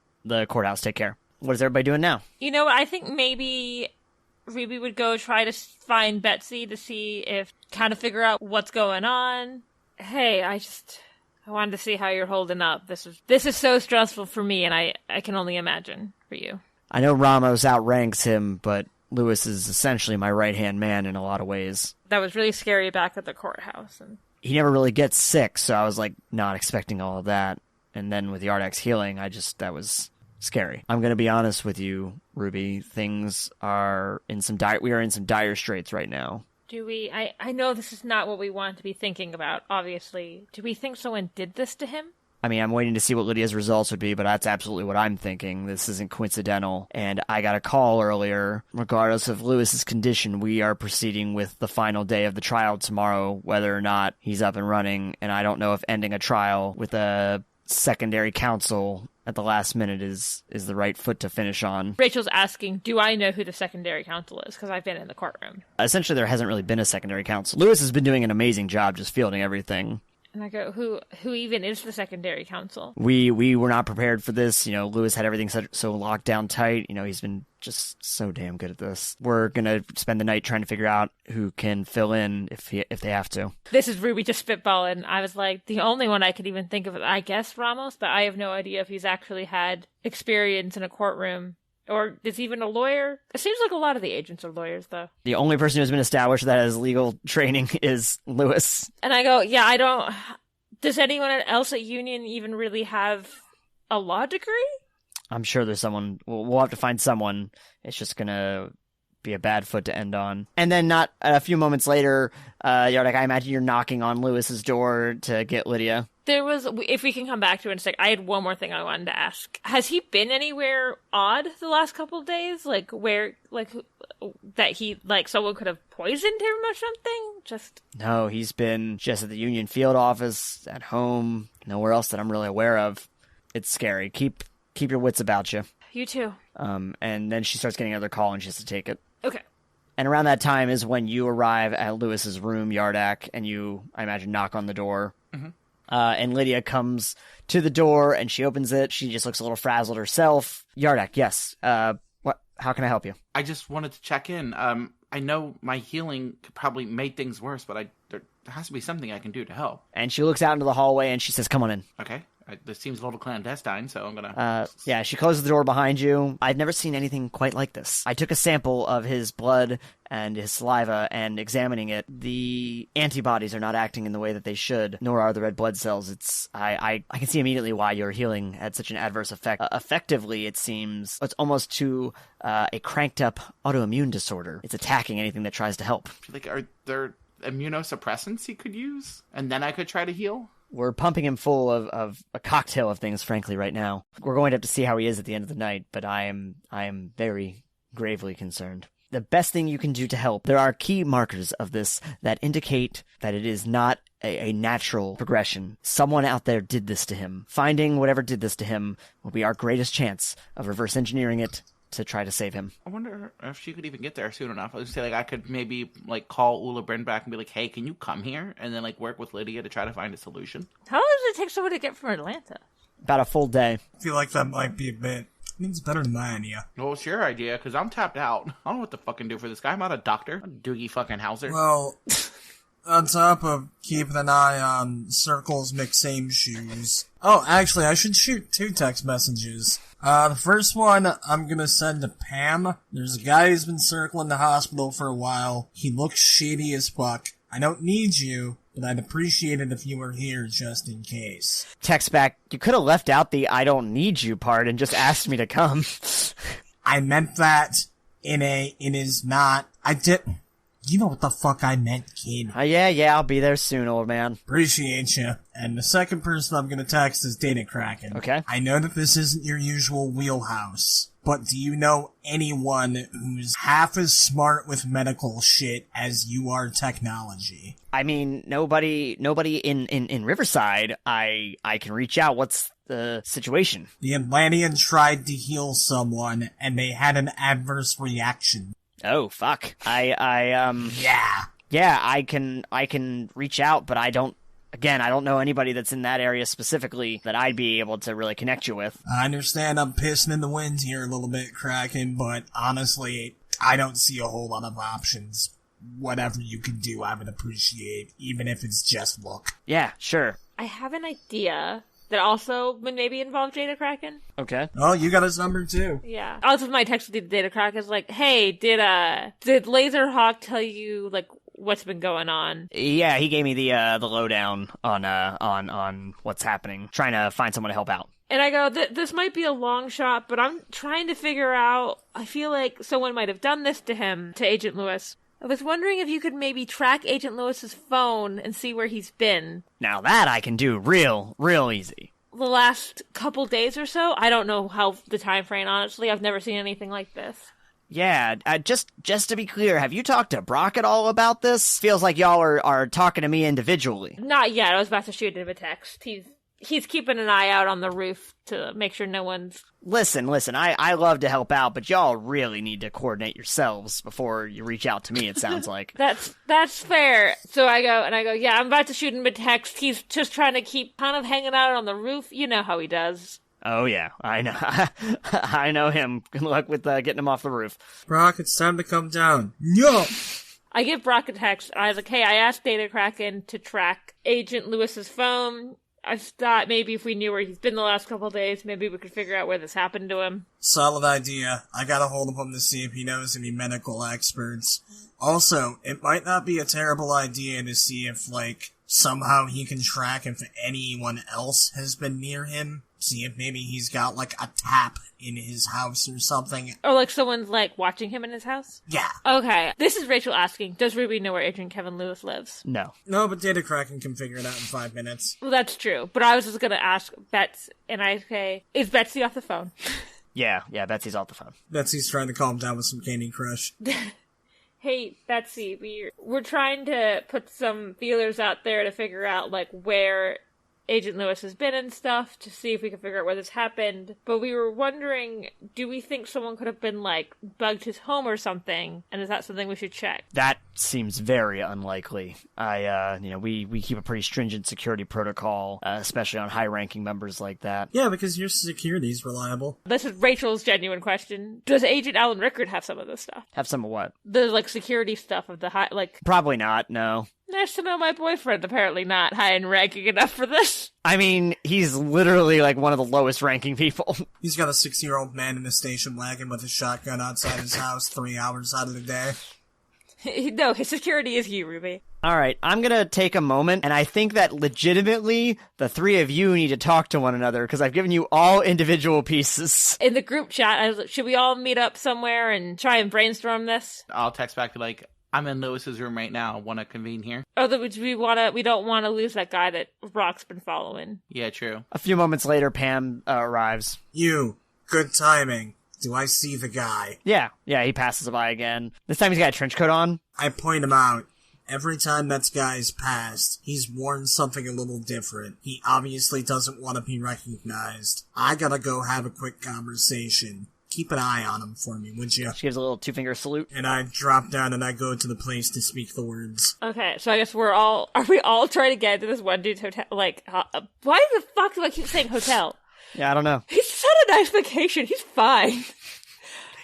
courthouse. Take care. What is everybody doing now? You know, I think maybe Ruby would go try to find Betsy to see if, kind of figure out what's going on. Hey, I wanted to see how you're holding up. This is so stressful for me, and I can only imagine for you. I know Ramos outranks him, but Lewis is essentially my right-hand man in a lot of ways. That was really scary back at the courthouse. And he never really gets sick, so I was, not expecting all of that. And then with Yardak's healing, that was scary. I'm going to be honest with you, Ruby. Things are we are in some dire straits right now. Do we? I know this is not what we want to be thinking about, obviously. Do we think someone did this to him? I mean, I'm waiting to see what Lydia's results would be, but that's absolutely what I'm thinking. This isn't coincidental. And I got a call earlier. Regardless of Lewis's condition, we are proceeding with the final day of the trial tomorrow, whether or not he's up and running. And I don't know if ending a trial with a secondary counsel at the last minute is the right foot to finish on. Rachel's asking, do I know who the secondary counsel is? Because I've been in the courtroom. Essentially, there hasn't really been a secondary counsel. Lewis has been doing an amazing job just fielding everything. And I go, who even is the secondary counsel? We were not prepared for this. Lewis had everything so locked down tight. He's been just so damn good at this. We're going to spend the night trying to figure out who can fill in if they have to. This is Ruby just spitballing. I was like, the only one I could even think of, I guess Ramos, but I have no idea if he's actually had experience in a courtroom. Or is even a lawyer? It seems like a lot of the agents are lawyers, though. The only person who's been established that has legal training is Lewis. And I go, yeah, I don't... Does anyone else at Union even really have a law degree? I'm sure there's someone... We'll have to find someone. It's just gonna be a bad foot to end on. And then not a few moments later, Yardak, I imagine you're knocking on Lewis's door to get Lydia. There was, if we can come back to it in a sec, I had one more thing I wanted to ask. Has he been anywhere odd the last couple of days? That he, someone could have poisoned him or something? No, he's been just at the Union field office, at home, nowhere else that I'm really aware of. It's scary. Keep your wits about you. You too. And then she starts getting another call and she has to take it. Okay. And around that time is when you arrive at Lewis's room, Yardak, and you, I imagine, knock on the door. Mm-hmm. And Lydia comes to the door, and she opens it. She just looks a little frazzled herself. Yardak, yes. How can I help you? I just wanted to check in. I know my healing could probably make things worse, but there has to be something I can do to help. And she looks out into the hallway, and she says, come on in. Okay. This seems a little clandestine, so I'm gonna... Yeah, she closes the door behind you. I've never seen anything quite like this. I took a sample of his blood and his saliva, and examining it, the antibodies are not acting in the way that they should, nor are the red blood cells. I can see immediately why your healing had such an adverse effect. Effectively, it seems, it's almost to a cranked-up autoimmune disorder. It's attacking anything that tries to help. Are there immunosuppressants he could use? And then I could try to heal? We're pumping him full of a cocktail of things, frankly, right now. We're going to have to see how he is at the end of the night, but I am very gravely concerned. The best thing you can do to help, there are key markers of this that indicate that it is not a natural progression. Someone out there did this to him. Finding whatever did this to him will be our greatest chance of reverse engineering it to try to save him. I wonder if she could even get there soon enough. I was say I could maybe call Ula Bryn back and be like, hey, can you come here? And then work with Lydia to try to find a solution. How long does it take someone to get from Atlanta? About a full day. I feel like that might be a bit... I mean, it's better than my idea. Well, it's your idea, because I'm tapped out. I don't know what to fucking do for this guy. I'm not a doctor. I'm Doogie fucking Hauser. Well, on top of keeping an eye on Circle's McSame shoes... Oh, actually, I should shoot 2 text messages. The first one I'm gonna send to Pam. There's a guy who's been circling the hospital for a while. He looks shady as fuck. I don't need you, but I'd appreciate it if you were here just in case. Text back, you could have left out the I don't need you part and just asked me to come. I meant that in is not. I did. You know what the fuck I meant, kid. Yeah, I'll be there soon, old man. Appreciate you. And the second person I'm gonna text is Data Kraken. Okay. I know that this isn't your usual wheelhouse, but do you know anyone who's half as smart with medical shit as you are technology? I mean, nobody in Riverside. I can reach out. What's the situation? The Atlantean tried to heal someone, and they had an adverse reaction. Oh, fuck. Yeah. Yeah, I can reach out, but I don't know anybody that's in that area specifically that I'd be able to really connect you with. I understand I'm pissing in the wind here a little bit, Kraken, but honestly, I don't see a whole lot of options. Whatever you can do, I would appreciate, even if it's just luck. Yeah, sure. I have an idea that also would maybe involve Data Kraken. Okay. Oh, you got his number too. Yeah. Also, my text with Data Kraken is like, hey, did Lazerhawk tell you, like, what's been going on? Yeah, he gave me the lowdown on what's happening. Trying to find someone to help out. And I go, this might be a long shot, but I'm trying to figure out, I feel like someone might have done this to him, to Agent Lewis. I was wondering if you could maybe track Agent Lewis's phone and see where he's been. Now that I can do real easy. The last couple days or so? I don't know how the time frame, honestly. I've never seen anything like this. Yeah, just to be clear, have you talked to Brock at all about this? Feels like y'all are talking to me individually. Not yet. I was about to shoot him a text. He's keeping an eye out on the roof to make sure no one's... Listen, I love to help out, but y'all really need to coordinate yourselves before you reach out to me, it sounds like. That's fair. So I go, yeah, I'm about to shoot him a text. He's just trying to keep kind of hanging out on the roof. You know how he does. Oh yeah, I know. I know him. Good luck with getting him off the roof. Brock, it's time to come down. No! I give Brock a text. I was like, hey, I asked Data Kraken to track Agent Lewis's phone. I thought maybe if we knew where he's been the last couple of days, maybe we could figure out where this happened to him. Solid idea. I got a hold of him to see if he knows any medical experts. Also, it might not be a terrible idea to see if, like, somehow he can track if anyone else has been near him. See if maybe he's got, like, a tap in his house or something. Or, like, someone's, like, watching him in his house? Yeah. Okay. This is Rachel asking, does Ruby know where Agent Kevin Lewis lives? No. No, but Data Kraken can figure it out in 5 minutes. Well, that's true. But I was just gonna ask Bets, and I say, is Betsy off the phone? Yeah, Betsy's off the phone. Betsy's trying to calm down with some Candy Crush. Hey, Betsy, we're trying to put some feelers out there to figure out, like, where Agent Lewis has been and stuff, to see if we can figure out where this happened. But we were wondering, do we think someone could have been, like, bugged his home or something? And is that something we should check? That seems very unlikely. We keep a pretty stringent security protocol, especially on high-ranking members like that. Yeah, because your security's reliable. This is Rachel's genuine question. Does Agent Alan Rickard have some of this stuff? Have some of what? The, like, security stuff of the high, like... Probably not, no. Nice to know my boyfriend apparently not high in ranking enough for this. I mean, he's literally like one of the lowest ranking people. He's got a 6-year-old man in a station wagon with a shotgun outside his house 3 hours out of the day. No, his security is you, Ruby. Alright, I'm gonna take a moment, and I think that legitimately, the three of you need to talk to one another, because I've given you all individual pieces. In the group chat, I was like, should we all meet up somewhere and try and brainstorm this? I'll text back to like, I'm in Lewis's room right now. Want to convene here? Oh, we don't want to lose that guy that Brock's been following. Yeah, true. A few moments later, Pam arrives. You. Good timing. Do I see the guy? Yeah, he passes by again. This time he's got a trench coat on. I point him out. Every time that guy's passed, he's worn something a little different. He obviously doesn't want to be recognized. I gotta go have a quick conversation. Keep an eye on him for me, would you? She gives a little 2-finger salute. And I drop down and I go to the place to speak the words. Okay, so I guess are we all trying to get into this one dude's hotel? Like, why the fuck do I keep saying hotel? Yeah, I don't know. He's just had a nice vacation. He's fine.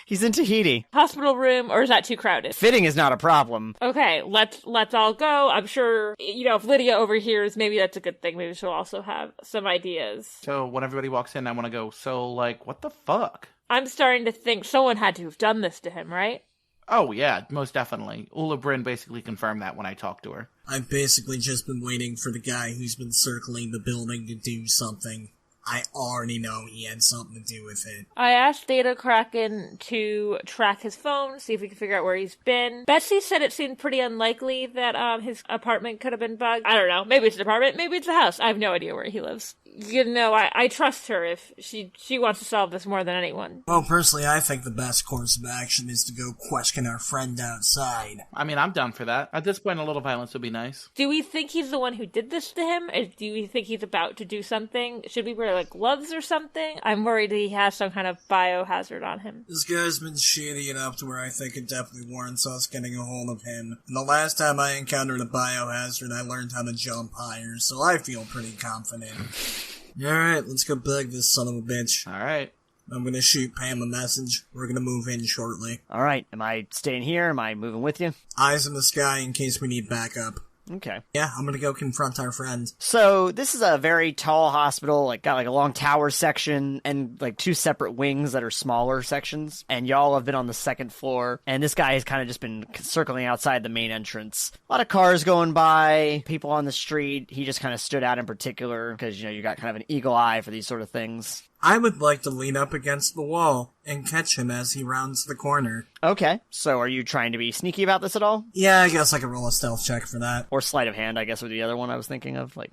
He's in Tahiti. Hospital room, or is that too crowded? Fitting is not a problem. Okay, let's all go. I'm sure, if Lydia overhears, maybe that's a good thing. Maybe she'll also have some ideas. So when everybody walks in, I want to go, so, like, what the fuck? I'm starting to think someone had to have done this to him, right? Oh, yeah, most definitely. Ula Bryn basically confirmed that when I talked to her. I've basically just been waiting for the guy who's been circling the building to do something. I already know he had something to do with it. I asked Data Kraken to track his phone, see if we could figure out where he's been. Betsy said it seemed pretty unlikely that his apartment could have been bugged. I don't know. Maybe it's an apartment, maybe it's a house. I have no idea where he lives. I trust her if she wants to solve this more than anyone. Well, personally, I think the best course of action is to go question our friend outside. I mean, I'm down for that. At this point, a little violence would be nice. Do we think he's the one who did this to him? Or do we think he's about to do something? Should we wear, gloves or something? I'm worried he has some kind of biohazard on him. This guy's been shady enough to where I think it definitely warrants us getting a hold of him. And the last time I encountered a biohazard, I learned how to jump higher, so I feel pretty confident. Alright, let's go beg this son of a bitch. Alright. I'm gonna shoot Pam a message. We're gonna move in shortly. Alright, am I staying here? Am I moving with you? Eyes in the sky in case we need backup. Okay. Yeah, I'm gonna go confront our friend. So, this is a very tall hospital, got a long tower section, and 2 separate wings that are smaller sections, and y'all have been on the second floor, and this guy has kind of just been circling outside the main entrance. A lot of cars going by, people on the street. He just kind of stood out in particular, because, you got kind of an eagle eye for these sort of things. I would like to lean up against the wall and catch him as he rounds the corner. Okay, so are you trying to be sneaky about this at all? Yeah, I guess I could roll a stealth check for that. Or sleight of hand, I guess, was the other one I was thinking of. We'll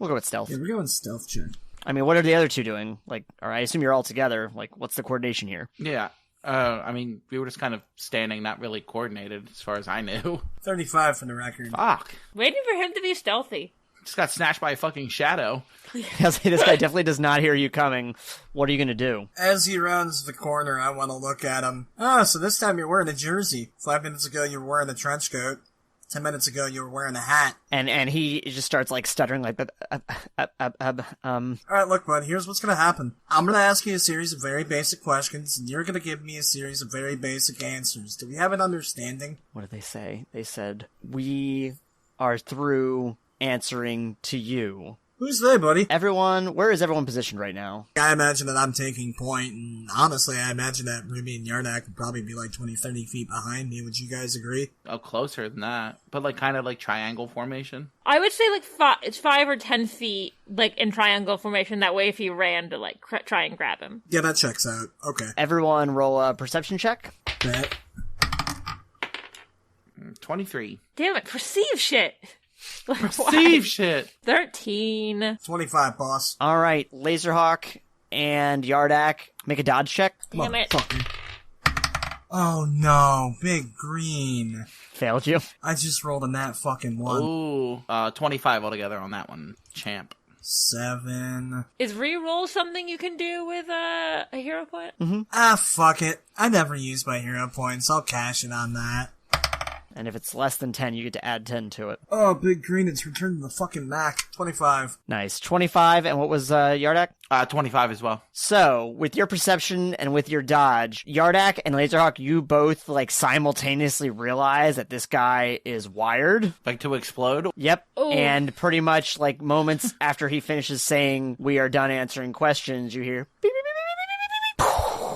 go with stealth. Yeah, we're going stealth check. I mean, what are the other two doing? Or I assume you're all together. What's the coordination here? Yeah. We were just kind of standing, not really coordinated, as far as I knew. 35 for the record. Fuck. Waiting for him to be stealthy. Just got snatched by a fucking shadow. This guy definitely does not hear you coming. What are you going to do? As he rounds the corner, I want to look at him. Oh, so this time you're wearing a jersey. 5 minutes ago you were wearing a trench coat. 10 minutes ago you were wearing a hat. And he just starts stuttering Alright, look, bud, here's what's gonna happen. I'm gonna ask you a series of very basic questions, and you're gonna give me a series of very basic answers. Do we have an understanding? What did they say? They said, we are through answering to you. Who's they, buddy? Everyone, where is everyone positioned right now? I imagine that I'm taking point, and honestly, I imagine that Ruby and Yardak would probably be 20, 30 feet behind me. Would you guys agree? Oh, closer than that. But kind of triangle formation. I would say it's 5 or 10 feet, in triangle formation. That way, if he ran to try and grab him. Yeah, that checks out. Okay. Everyone roll a perception check. Bet. 23. Damn it, perceive shit. Perceive shit. 13. 25, boss. All right, Lazerhawk and Yardak, make a dodge check. Damn it. Oh no, big green. Failed you. I just rolled a nat fucking 1. Ooh, 25 altogether on that one. Champ. 7. Is reroll something you can do with a hero point? Mm-hmm. Ah, fuck it. I never use my hero points. I'll cash it on that. And if it's less than 10, you get to add 10 to it. Oh, big green, it's returned to the fucking Mac. 25. Nice. 25, and what was Yardak? 25 as well. So, with your perception and with your dodge, Yardak and Lazerhawk, you both, simultaneously realize that this guy is wired. To explode? Yep. Ooh. And pretty much, moments after he finishes saying, we are done answering questions, you hear, beep, beep, beep, beep, beep,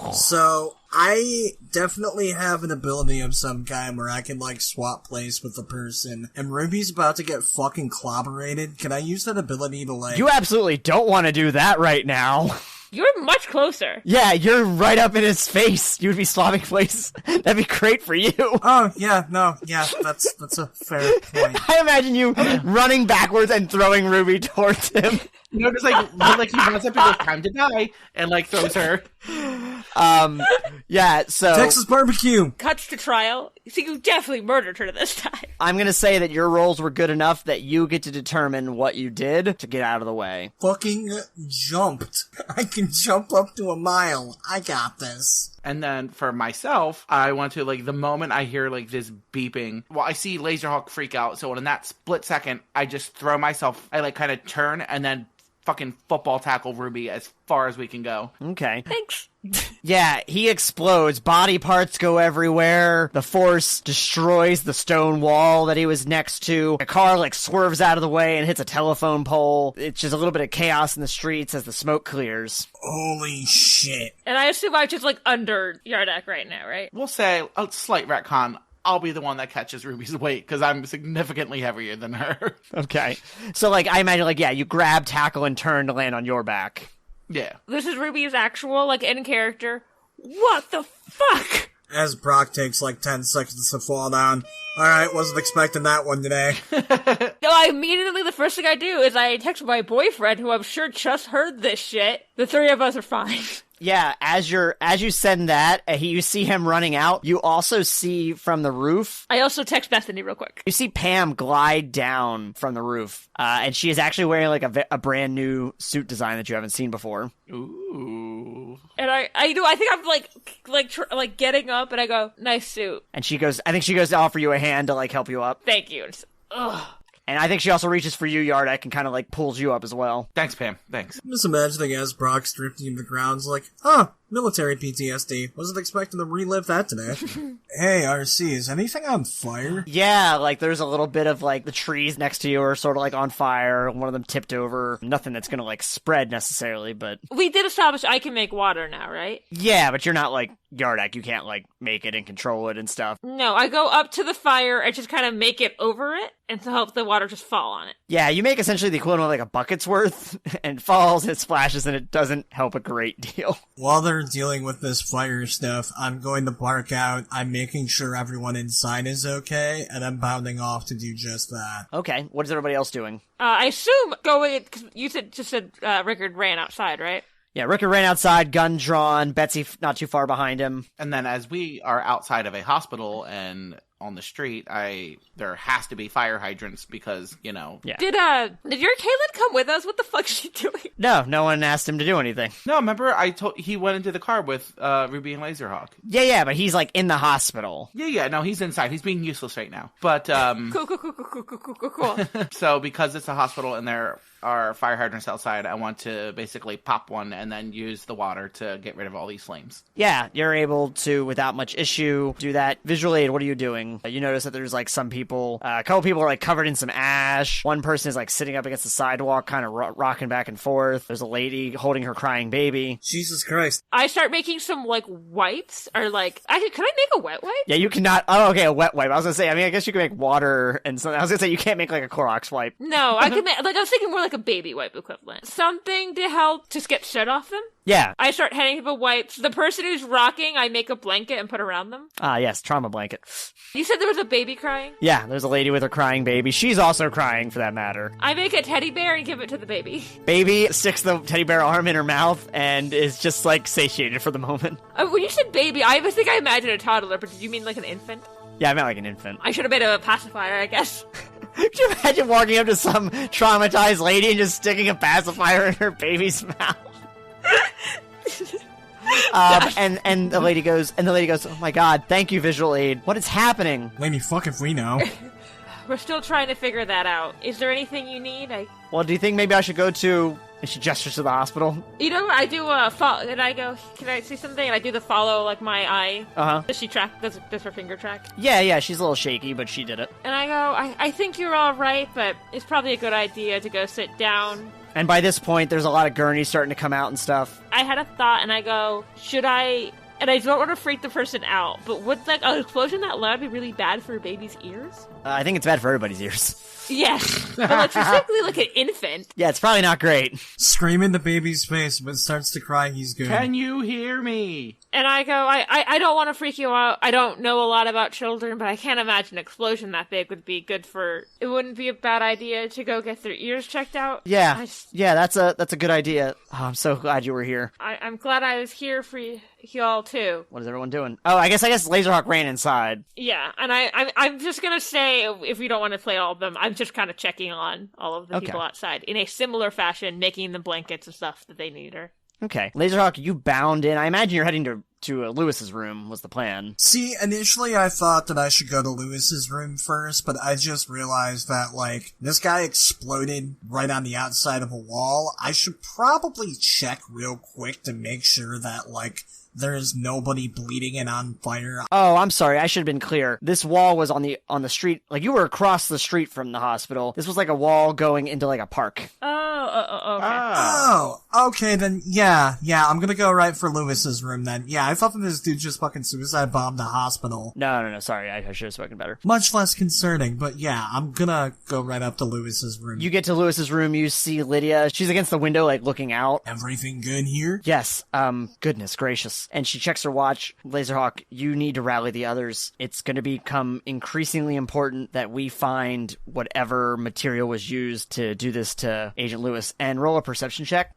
beep, beep. So, I definitely have an ability of some kind where I can, swap place with the person, and Ruby's about to get fucking clobberated. Can I use that ability to, You absolutely don't want to do that right now. You're much closer. Yeah, you're right up in his face. You would be swapping places. That'd be great for you. Oh, yeah, no, yeah, that's a fair point. I imagine you running backwards and throwing Ruby towards him. Just he runs up and goes, time to die, and throws her. Yeah, so Texas barbecue! Cuts to trial. So you definitely murdered her this time. I'm gonna say that your rolls were good enough that you get to determine what you did to get out of the way. Fucking jumped. I can jump up to a mile. I got this. And then for myself, I want to, the moment I hear, this beeping, well, I see Lazerhawk freak out, so in that split second, I just throw myself, I, kind of turn, and then fucking football tackle Ruby as far as we can go. Okay. Thanks. Yeah, he explodes. Body parts go everywhere. The force destroys the stone wall that he was next to. A car, swerves out of the way and hits a telephone pole. It's just a little bit of chaos in the streets as the smoke clears. Holy shit. And I assume I'm just, under Yardak right now, right? We'll say, a slight retcon, I'll be the one that catches Ruby's weight, because I'm significantly heavier than her. Okay. So, I imagine, you grab, tackle, and turn to land on your back. Yeah. This is Ruby's actual, in character. What the fuck? As Brock takes like 10 seconds to fall down. Alright, wasn't expecting that one today. No, I immediately, the first thing I do is I text my boyfriend, who I'm sure just heard this shit. The three of us are fine. Yeah, as you send that, you see him running out. You also see from the roof. I also text Bethany real quick. You see Pam glide down from the roof, and she is actually wearing like a brand new suit design that you haven't seen before. Ooh. And I think I'm like getting up, and I go, nice suit. And I think she goes to offer you a hand to like help you up. Thank you. Ugh. And I think she also reaches for you, Yardak, and kind of like pulls you up as well. Thanks, Pam. Thanks. I'm just imagining as Brock's drifting to the ground, like, military PTSD. Wasn't expecting to relive that today. Hey, RC, is anything on fire? Yeah, like there's a little bit of like the trees next to you are sort of like on fire. One of them tipped over. Nothing that's gonna like spread necessarily, but we did establish I can make water now, right? Yeah, but you're not like Yardak. You can't like make it and control it and stuff. No, I go up to the fire and just kind of make it over it and to help the water just fall on it. Yeah, you make essentially the equivalent of like a bucket's worth and it falls, it splashes, and it doesn't help a great deal. While they're dealing with this fire stuff, I'm going to bark out. I'm making sure everyone inside is okay, and I'm bounding off to do just that. Okay, what is everybody else doing? I assume going, cause you said Rickard ran outside, right? Yeah, Rickard ran outside, gun drawn, Betsy not too far behind him. And then as we are outside of a hospital and on the street, there has to be fire hydrants because, you know. Yeah. Did your Kaylin come with us? What the fuck's she doing? No one asked him to do anything. No, remember he went into the car with Ruby and Lazerhawk. Yeah, but he's like in the hospital. Yeah, no, he's inside. He's being useless right now. But Cool. So because it's a hospital and there are fire hydrants outside, I want to basically pop one and then use the water to get rid of all these flames. Yeah, you're able to, without much issue, do that. Visual Aid, what are you doing? You notice that there's like some people, a couple people are like covered in some ash. One person is like sitting up against the sidewalk, kind of rocking back and forth. There's a lady holding her crying baby. Jesus Christ. I start making some like wipes, or like, can I make a wet wipe? Yeah, you cannot. Oh, okay, a wet wipe. I was gonna say, I guess you can make water and something. I was gonna say, you can't make like a Clorox wipe. No, I can make, I was thinking more like a baby wipe equivalent. Something to help just get shit off them. Yeah. I start handing people wipes. The person who's rocking, I make a blanket and put around them. Ah, yes, trauma blanket. You said there was a baby crying? Yeah, there's a lady with her crying baby. She's also crying, for that matter. I make a teddy bear and give it to the baby. Baby sticks the teddy bear arm in her mouth and is just, like, satiated for the moment. When you said baby, I imagined a toddler, but did you mean like an infant? Yeah, I meant like an infant. I should have made a pacifier, I guess. Could you imagine walking up to some traumatized lady and just sticking a pacifier in her baby's mouth? And the lady goes, oh my god, thank you, Visual Aid. What is happening? Lady, fuck if we know. We're still trying to figure that out. Is there anything you need? Well, do you think maybe I should go to... And she gestures to the hospital. You know, I do a follow, and I go, can I see something? And I do the follow, like, my eye. Uh-huh. Does she track, does her finger track? Yeah, she's a little shaky, but she did it. And I go, I think you're all right, but it's probably a good idea to go sit down. And by this point, there's a lot of gurneys starting to come out and stuff. I had a thought, and I go, should I... And I don't want to freak the person out, but would, like, an explosion that loud be really bad for a baby's ears? I think it's bad for everybody's ears. Yes, but like specifically like an infant. Yeah, it's probably not great. Scream in the baby's face, but starts to cry, he's good. Can you hear me? And I go, I don't want to freak you out. I don't know a lot about children, but I can't imagine an explosion that big would be good for... It wouldn't be a bad idea to go get their ears checked out. Yeah, that's a good idea. Oh, I'm so glad you were here. I'm glad I was here for y'all too. What is everyone doing? Oh, I guess Lazerhawk ran inside. Yeah, and I'm just gonna say, if we don't want to play all of them, I'm just kind of checking on all of the people outside in a similar fashion, making them blankets and stuff that they need. Okay, Lazerhawk, you bound in. I imagine you're heading to Lewis's room. Was the plan? See, initially I thought that I should go to Lewis's room first, but I just realized that, like, this guy exploded right on the outside of a wall. I should probably check real quick to make sure that, like, there's nobody bleeding and on fire. Oh, I'm sorry. I should have been clear. This wall was on the street. Like, you were across the street from the hospital. This was like a wall going into like a park. Oh, Okay. Oh, okay, then, yeah, I'm gonna go right for Lewis's room then. Yeah, I thought that this dude just fucking suicide bombed the hospital. No, sorry, I should have spoken better. Much less concerning, but yeah, I'm gonna go right up to Lewis's room. You get to Lewis's room, you see Lydia. She's against the window, like, looking out. Everything good here? Yes, goodness gracious. And she checks her watch. Lazerhawk, you need to rally the others. It's going to become increasingly important that we find whatever material was used to do this to Agent Lewis. And roll a perception check.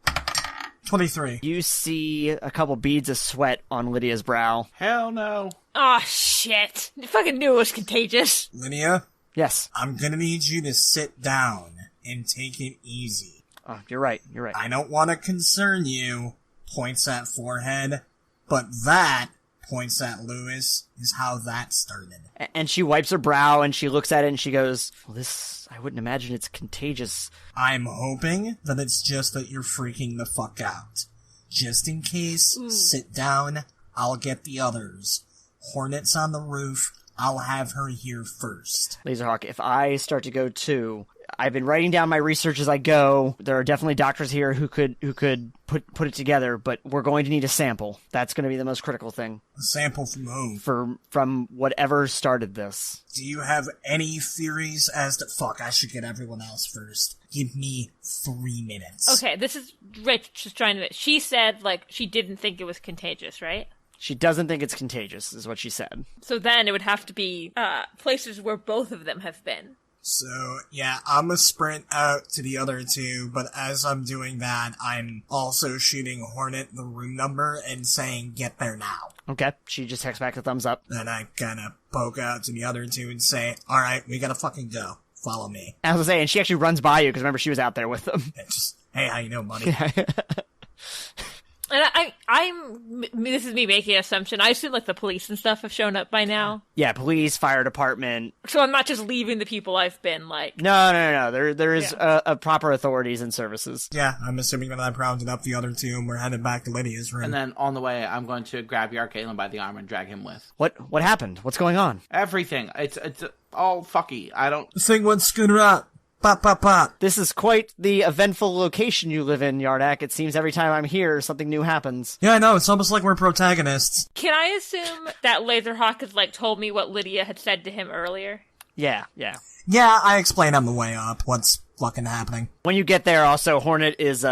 23. You see a couple beads of sweat on Lydia's brow. Hell no. Oh, shit. I fucking knew it was contagious. Lydia, Yes. I'm gonna need you to sit down and take it easy. Oh, you're right. I don't want to concern you, points at forehead, but that, points at Lewis, is how that started. And she wipes her brow and she looks at it and she goes, well, this, I wouldn't imagine it's contagious. I'm hoping that it's just that you're freaking the fuck out. Just in case, sit down, I'll get the others. Hornet's on the roof, I'll have her here first. Lazerhawk, if I start to go too, I've been writing down my research as I go. There are definitely doctors here who could put it together, but we're going to need a sample. That's going to be the most critical thing. A sample from whom? From whatever started this. Do you have any theories as to... Fuck, I should get everyone else first. Give me 3 minutes. Okay, this is Rich just trying to... She said, like, she didn't think it was contagious, right? She doesn't think it's contagious, is what she said. So then it would have to be places where both of them have been. So, yeah, I'm gonna sprint out to the other two, but as I'm doing that, I'm also shooting Hornet the room number and saying, get there now. Okay, she just texts back a thumbs up. Then I kinda poke out to the other two and say, alright, we gotta fucking go. Follow me. I was gonna say, and she actually runs by you, because remember, she was out there with them. And just, hey, how you doing, buddy? And this is me making an assumption. I assume, like, the police and stuff have shown up by now. Yeah, police, fire department. So I'm not just leaving the people I've been, like... No. There is a proper authorities and services. Yeah, I'm assuming that I've rounded up the other two and we're headed back to Lydia's room. And then on the way, I'm going to grab Yardak by the arm and drag him with. What happened? What's going on? Everything. It's all fucky. I don't... The thing went scooter up. Pop, pop, pop. This is quite the eventful location you live in, Yardak. It seems every time I'm here, something new happens. Yeah, I know. It's almost like we're protagonists. Can I assume that Lazerhawk has, like, told me what Lydia had said to him earlier? Yeah. Yeah, I explained on the way up what's fucking happening. When you get there, also, Hornet is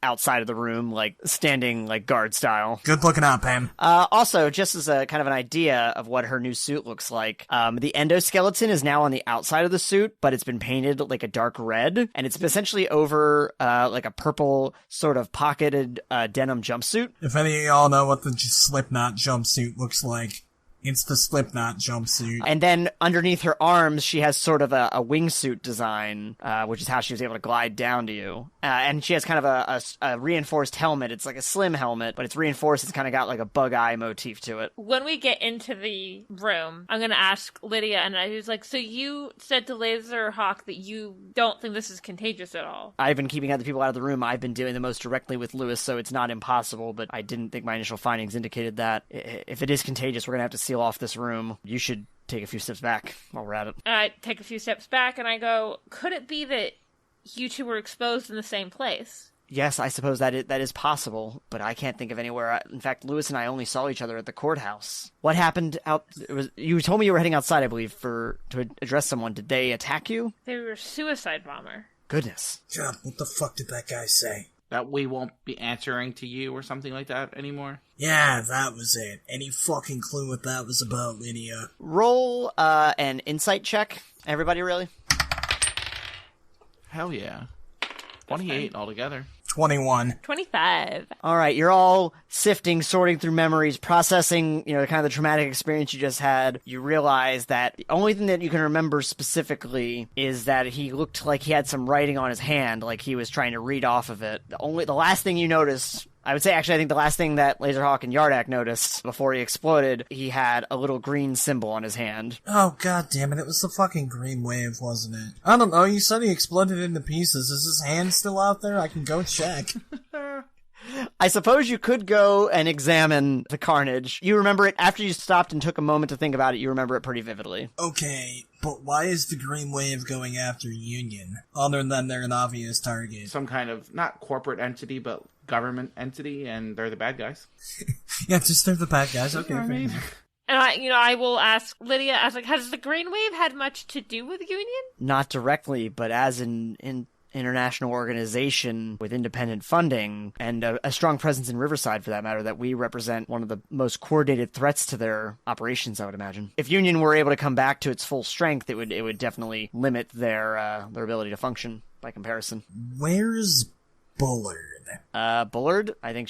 outside of the room, like, standing, like, guard style. Good looking out, Pam. Also, just as a kind of an idea of what her new suit looks like, the endoskeleton is now on the outside of the suit, but it's been painted like a dark red, and it's essentially over, like a purple sort of pocketed, denim jumpsuit. If any of y'all know what the Slipknot jumpsuit looks like, it's the Slipknot jumpsuit. And then underneath her arms, she has sort of a wingsuit design, which is how she was able to glide down to you. And she has kind of a reinforced helmet. It's like a slim helmet, but it's reinforced. It's kind of got like a bug eye motif to it. When we get into the room, I'm going to ask Lydia, and I was like, so you said to Lazerhawk that you don't think this is contagious at all? I've been keeping other people out of the room. I've been dealing the most directly with Lewis, so it's not impossible, but I didn't think my initial findings indicated that. If it is contagious, we're going to have to seal off this room. You should take a few steps back while we're at it. I take a few steps back and I go, could it be that you two were exposed in the same place? Yes, I suppose that is possible, but I can't think of anywhere. In fact, Lewis and I only saw each other at the courthouse. What happened out? You told me you were heading outside, I believe, to address someone. Did they attack you? They were a suicide bomber. Goodness. God, what the fuck did that guy say? That we won't be answering to you or something like that anymore? Yeah, that was it. Any fucking clue what that was about, Lydia? Roll an insight check, everybody, really? Hell yeah. 28 altogether. 21. 25. All right, you're all sifting, sorting through memories, processing, kind of the traumatic experience you just had. You realize that the only thing that you can remember specifically is that he looked like he had some writing on his hand, like he was trying to read off of it. The last thing you noticed, I would say, actually, I think the last thing that Lazerhawk and Yardak noticed before he exploded, he had a little green symbol on his hand. Oh, god damn it, it was the fucking green wave, wasn't it? I don't know, you said he exploded into pieces. Is his hand still out there? I can go check. I suppose you could go and examine the carnage. You remember it, after you stopped and took a moment to think about it, you remember it pretty vividly. Okay, But why is the Green Wave going after Union, other than they're an obvious target? Some kind of, not corporate entity, but government entity, and they're the bad guys. Yeah, just they're the bad guys. Okay, I mean... And I will ask Lydia, has the Green Wave had much to do with Union? Not directly, but as an international organization with independent funding and a strong presence in Riverside, for that matter, that we represent one of the most coordinated threats to their operations, I would imagine. If Union were able to come back to its full strength, it would definitely limit their ability to function by comparison. Where's Bullard? Bullard, I think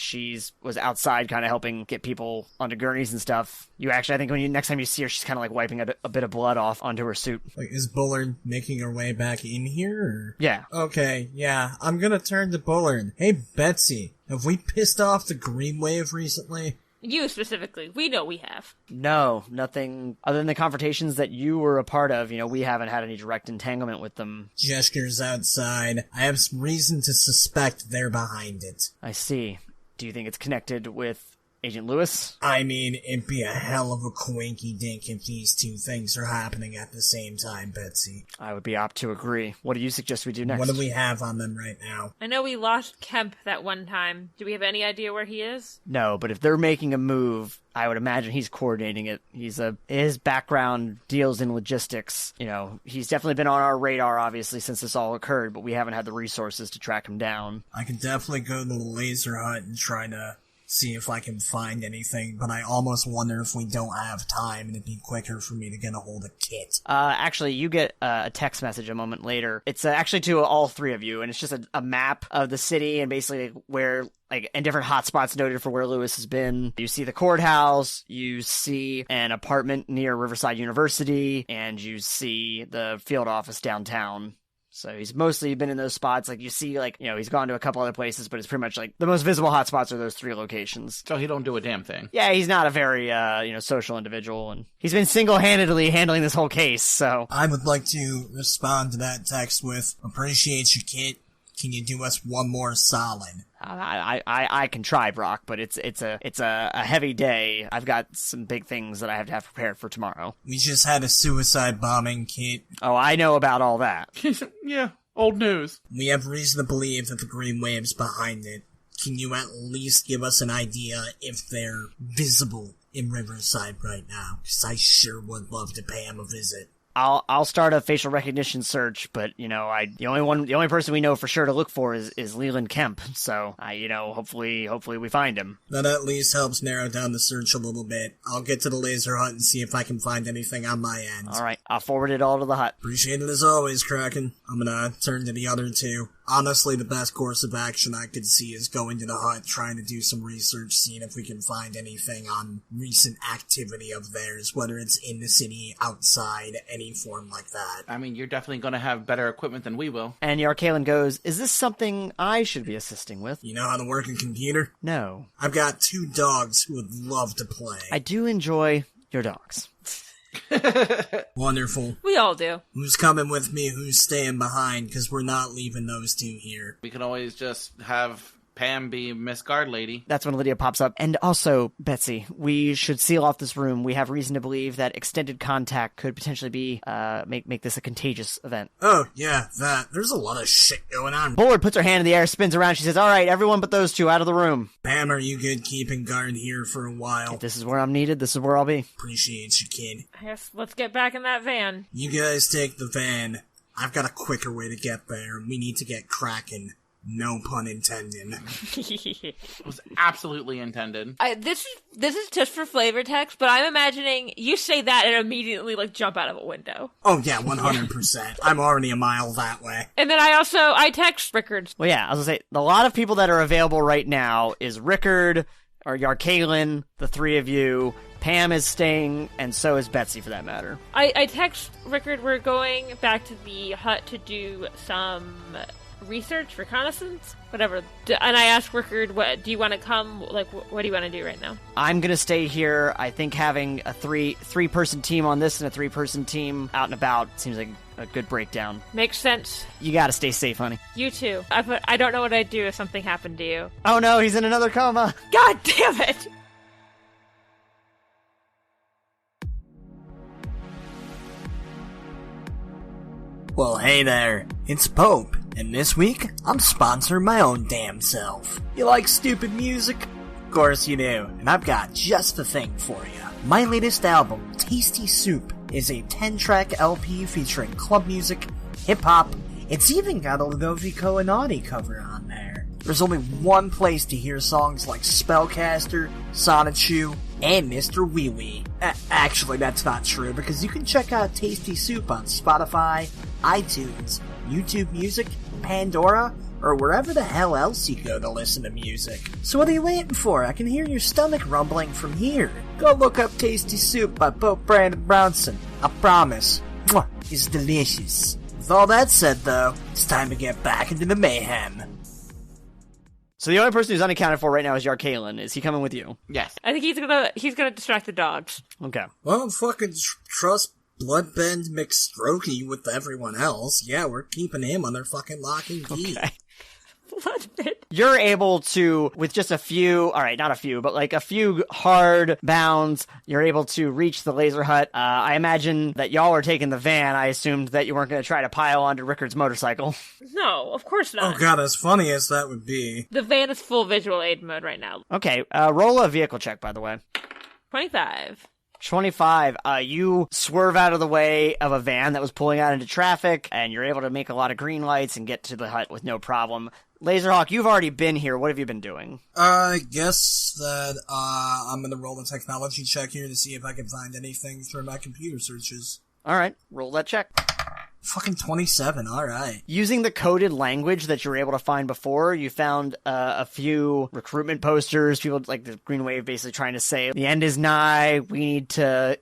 was outside kind of helping get people onto gurneys and stuff. I think next time you see her, she's kind of like wiping a bit of blood off onto her suit. Like, is Bullard making her way back in here? Or? Yeah. Okay, yeah. I'm gonna turn to Bullard. Hey, Betsy, have we pissed off the Green Wave recently? You specifically. We know we have. No, nothing other than the confrontations that you were a part of. We haven't had any direct entanglement with them. Gestures outside. I have some reason to suspect they're behind it. I see. Do you think it's connected with Agent Lewis? I mean, it'd be a hell of a quinky dink if these two things are happening at the same time, Betsy. I would be apt to agree. What do you suggest we do next? What do we have on them right now? I know we lost Kemp that one time. Do we have any idea where he is? No, but if they're making a move, I would imagine he's coordinating it. His background deals in logistics. He's definitely been on our radar, obviously, since this all occurred, but we haven't had the resources to track him down. I can definitely go to the laser hut and try to see if I can find anything, but I almost wonder if we don't have time and it'd be quicker for me to get a hold of Kit. Actually, you get a text message a moment later. It's actually to all three of you, and it's just a map of the city and basically where, and different hotspots noted for where Lewis has been. You see the courthouse, you see an apartment near Riverside University, and you see the field office downtown. So he's mostly been in those spots. You see, he's gone to a couple other places, but it's pretty much the most visible hotspots are those three locations. So he don't do a damn thing. Yeah, he's not a very, social individual, and he's been single-handedly handling this whole case, so. I would like to respond to that text with, appreciate you, Kit. Can you do us one more solid? I can try, Brock, but it's a heavy day. I've got some big things that I have to have prepared for tomorrow. We just had a suicide bombing, Kit. Oh, I know about all that. Yeah, old news. We have reason to believe that the Green Wave's behind it. Can you at least give us an idea if they're visible in Riverside right now? Because I sure would love to pay him a visit. I'll start a facial recognition search, but the only person we know for sure to look for is Leland Kemp. So hopefully we find him. That at least helps narrow down the search a little bit. I'll get to the laser hut and see if I can find anything on my end. All right, I'll forward it all to the hut. Appreciate it as always, Kraken. I'm gonna turn to the other two. Honestly, the best course of action I could see is going to the hut, trying to do some research, seeing if we can find anything on recent activity of theirs, whether it's in the city, outside, any form like that. I mean, you're definitely going to have better equipment than we will. And Yarkalen goes, is this something I should be assisting with? You know how to work a computer? No. I've got 2 dogs who would love to play. I do enjoy your dogs. Wonderful. We all do. Who's coming with me? Who's staying behind? Because we're not leaving those 2 here. We can always just have Pam be Miss Guard Lady. That's when Lydia pops up. And also, Betsy, we should seal off this room. We have reason to believe that extended contact could potentially be, make this a contagious event. Oh, yeah, that. There's a lot of shit going on. Bullard puts her hand in the air, spins around. She says, all right, everyone but those 2 out of the room. Pam, are you good keeping guard here for a while? If this is where I'm needed, this is where I'll be. Appreciate you, kid. I guess let's get back in that van. You guys take the van. I've got a quicker way to get there. We need to get cracking. No pun intended. It was absolutely intended. This is just for flavor text, but I'm imagining you say that and immediately jump out of a window. Oh yeah, 100%. I'm already a mile that way. And then I text Rickard. Well, yeah, I was gonna say, a lot of people that are available right now is Rickard, or Yarkalen, the 3 of you. Pam is staying, and so is Betsy, for that matter. I text Rickard, we're going back to the hut to do some research, reconnaissance, whatever. And I asked Rickard, do you want to come? What do you want to do right now? I'm going to stay here. I think having a three-person team on this and a 3-person team out and about seems like a good breakdown. Makes sense. You got to stay safe, honey. You too. I don't know what I'd do if something happened to you. Oh no, he's in another coma. God damn it! Well, hey there, it's Pope, and this week, I'm sponsoring my own damn self. You like stupid music? Of course you do, and I've got just the thing for you. My latest album, Tasty Soup, is a 10-track LP featuring club music, hip-hop, it's even got a Ludovico Einaudi cover on there. There's only one place to hear songs like Spellcaster, Sonichu, and Mr. Wee Wee. Actually, that's not true, because you can check out Tasty Soup on Spotify, iTunes, YouTube Music, Pandora, or wherever the hell else you go to listen to music. So what are you waiting for? I can hear your stomach rumbling from here. Go look up Tasty Soup by Pope Brandon Brownson. I promise. Mwah, it's delicious. With all that said, though, it's time to get back into the mayhem. So the only person who's unaccounted for right now is Yarkalen. Is he coming with you? Yes. I think he's gonna distract the dogs. Okay. Well, fucking trust Bloodbend McStrokey with everyone else. Yeah, we're keeping him under fucking lock and key. Okay. You're able to, with just a few, alright, not a few, but like a few hard bounds, you're able to reach the laser hut. I imagine that y'all are taking the van. I assumed that you weren't going to try to pile onto Rickard's motorcycle. No, of course not. Oh god, as funny as that would be. The van is full visual aid mode right now. Okay, roll a vehicle check, by the way. 25. 25, you swerve out of the way of a van that was pulling out into traffic, and you're able to make a lot of green lights and get to the hut with no problem. Lazerhawk, you've already been here. What have you been doing? I guess that, I'm gonna roll a technology check here to see if I can find anything through my computer searches. Alright, roll that check. Fucking 27, alright. Using the coded language that you were able to find before, you found a few recruitment posters, people like the Green Wave basically trying to say, the end is nigh, we need to,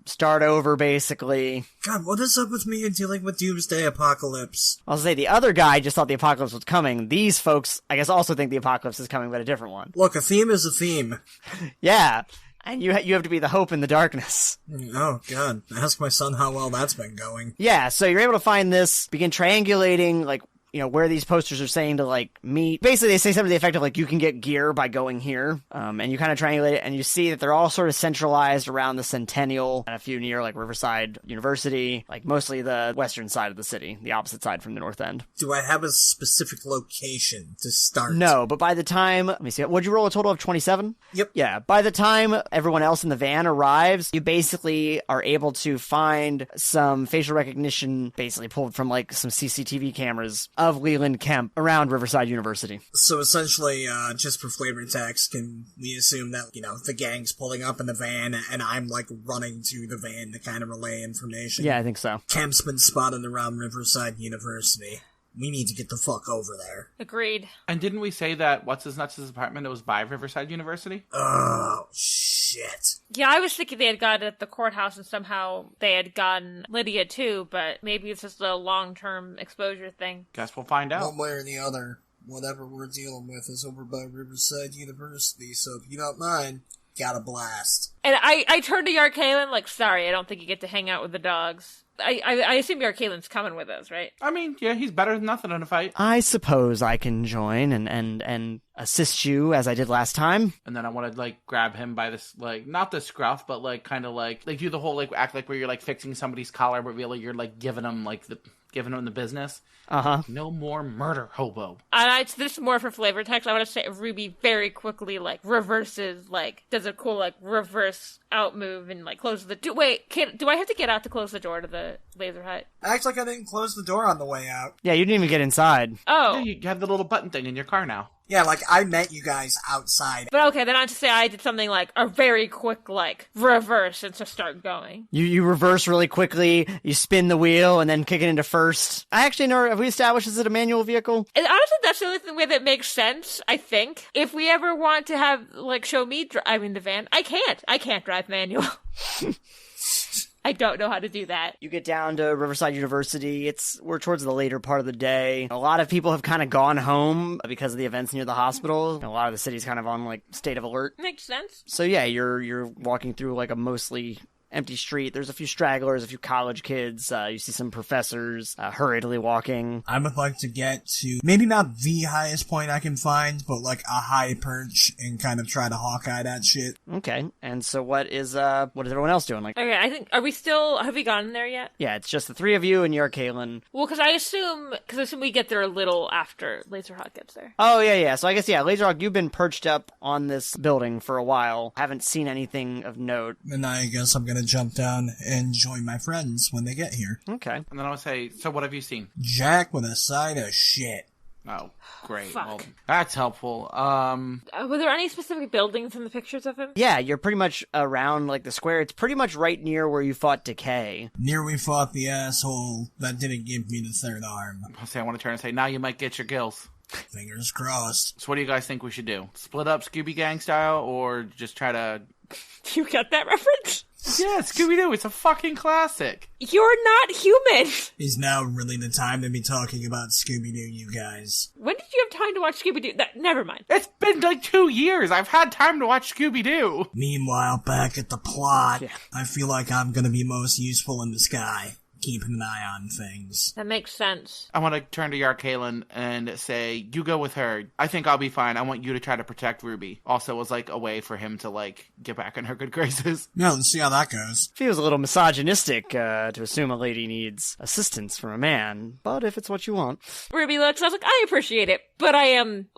start over basically. God, what is up with me and dealing with Doomsday Apocalypse? I'll say the other guy just thought the apocalypse was coming. These folks, I guess, also think the apocalypse is coming, but a different one. Look, a theme is a theme. Yeah. And you have to be the hope in the darkness. Oh, God. Ask my son how well that's been going. Yeah, so you're able to find this, begin triangulating, where these posters are saying to, meet. Basically, they say something to the effect of, you can get gear by going here. And you kind of triangulate it, and you see that they're all sort of centralized around the Centennial, and a few near, Riverside University, mostly the western side of the city, the opposite side from the north end. Do I have a specific location to start? No, but by the time, let me see, what'd you roll a total of 27? Yep. Yeah, by the time everyone else in the van arrives, you basically are able to find some facial recognition, basically pulled from, some CCTV cameras of Leland Kemp around Riverside University. So essentially, just for flavor text, can we assume that, the gang's pulling up in the van and I'm, running to the van to kind of relay information? Yeah, I think so. Kemp's been spotted around Riverside University. We need to get the fuck over there. Agreed. And didn't we say that What's-His-Nuts' apartment, it was by Riverside University? Oh, shit. Yeah, I was thinking they had gotten it at the courthouse and somehow they had gotten Lydia too, but maybe it's just a long-term exposure thing. Guess we'll find out. One way or the other, whatever we're dealing with is over by Riverside University, so if you don't mind, got a blast. And I turned to Yarkalen sorry, I don't think you get to hang out with the dogs. I assume Yarkalen's coming with us, right? I mean, yeah, he's better than nothing in a fight. I suppose I can join and assist you as I did last time. And then I want to grab him by this not the scruff, but kind of do the whole act where you're fixing somebody's collar, but really you're giving him the business. Uh-huh. No more murder, hobo. And this is more for flavor text. I want to say Ruby very quickly reverses, does a cool reverse out move and closes the door. Wait, do I have to get out to close the door to the laser hut? Acts like I didn't close the door on the way out. Yeah, you didn't even get inside. Oh. Yeah, you have the little button thing in your car now. Yeah, I met you guys outside. But okay, then I have to say I did something a very quick, reverse and just start going. You reverse really quickly, you spin the wheel, and then kick it into first. I actually know, have we established is it a manual vehicle? And honestly, that's the only way that makes sense, I think. If we ever want to have, show me driving the van, I can't drive manual. I don't know how to do that. You get down to Riverside University. We're towards the later part of the day. A lot of people have kind of gone home because of the events near the hospital. A lot of the city's kind of on state of alert. Makes sense. So yeah, you're walking through a mostly empty street. There's a few stragglers, a few college kids. You see some professors hurriedly walking. I would like to get to, maybe not the highest point I can find, but like a high perch and kind of try to Hawkeye that shit. Okay, and so what is everyone else doing? Like, Okay, I think, have we gotten there yet? yeah, it's just the three of you and Kaylin. Well, because I assume we get there a little after Lazerhawk gets there. Oh, yeah. So I guess, Lazerhawk, you've been perched up on this building for a while. Haven't seen anything of note. And I guess I'm gonna jump down and join my friends when they get here. Okay. And then I'll say, so what have you seen? Jack with a side of shit. Oh, great. Fuck. Well, that's helpful. Were there any specific buildings in the pictures of him? Yeah, you're pretty much around, like, the square. It's pretty much right near where you fought Decay. Near we fought the asshole that didn't give me the third arm. I want to turn and say, now you might get your gills. Fingers crossed. So what do you guys think we should do? Split up Scooby Gang style, or just try to... You got that reference? Yeah, Scooby-Doo, it's a fucking classic. You're not human! Is now really the time to be talking about Scooby-Doo, you guys? When did you have time to watch Scooby-Doo? Never mind. It's been like 2 years. I've had time to watch Scooby-Doo. Meanwhile, back at the plot, I feel like I'm gonna be most useful in the sky, keeping an eye on things. That makes sense. I want to turn to Yardak and say, you go with her. I think I'll be fine. I want you to try to protect Ruby. Also was like a way for him to like get back in her good graces. Yeah, let's see how that goes. Feels a little misogynistic to assume a lady needs assistance from a man, but if it's what you want. Ruby looks, I was like, I appreciate it, but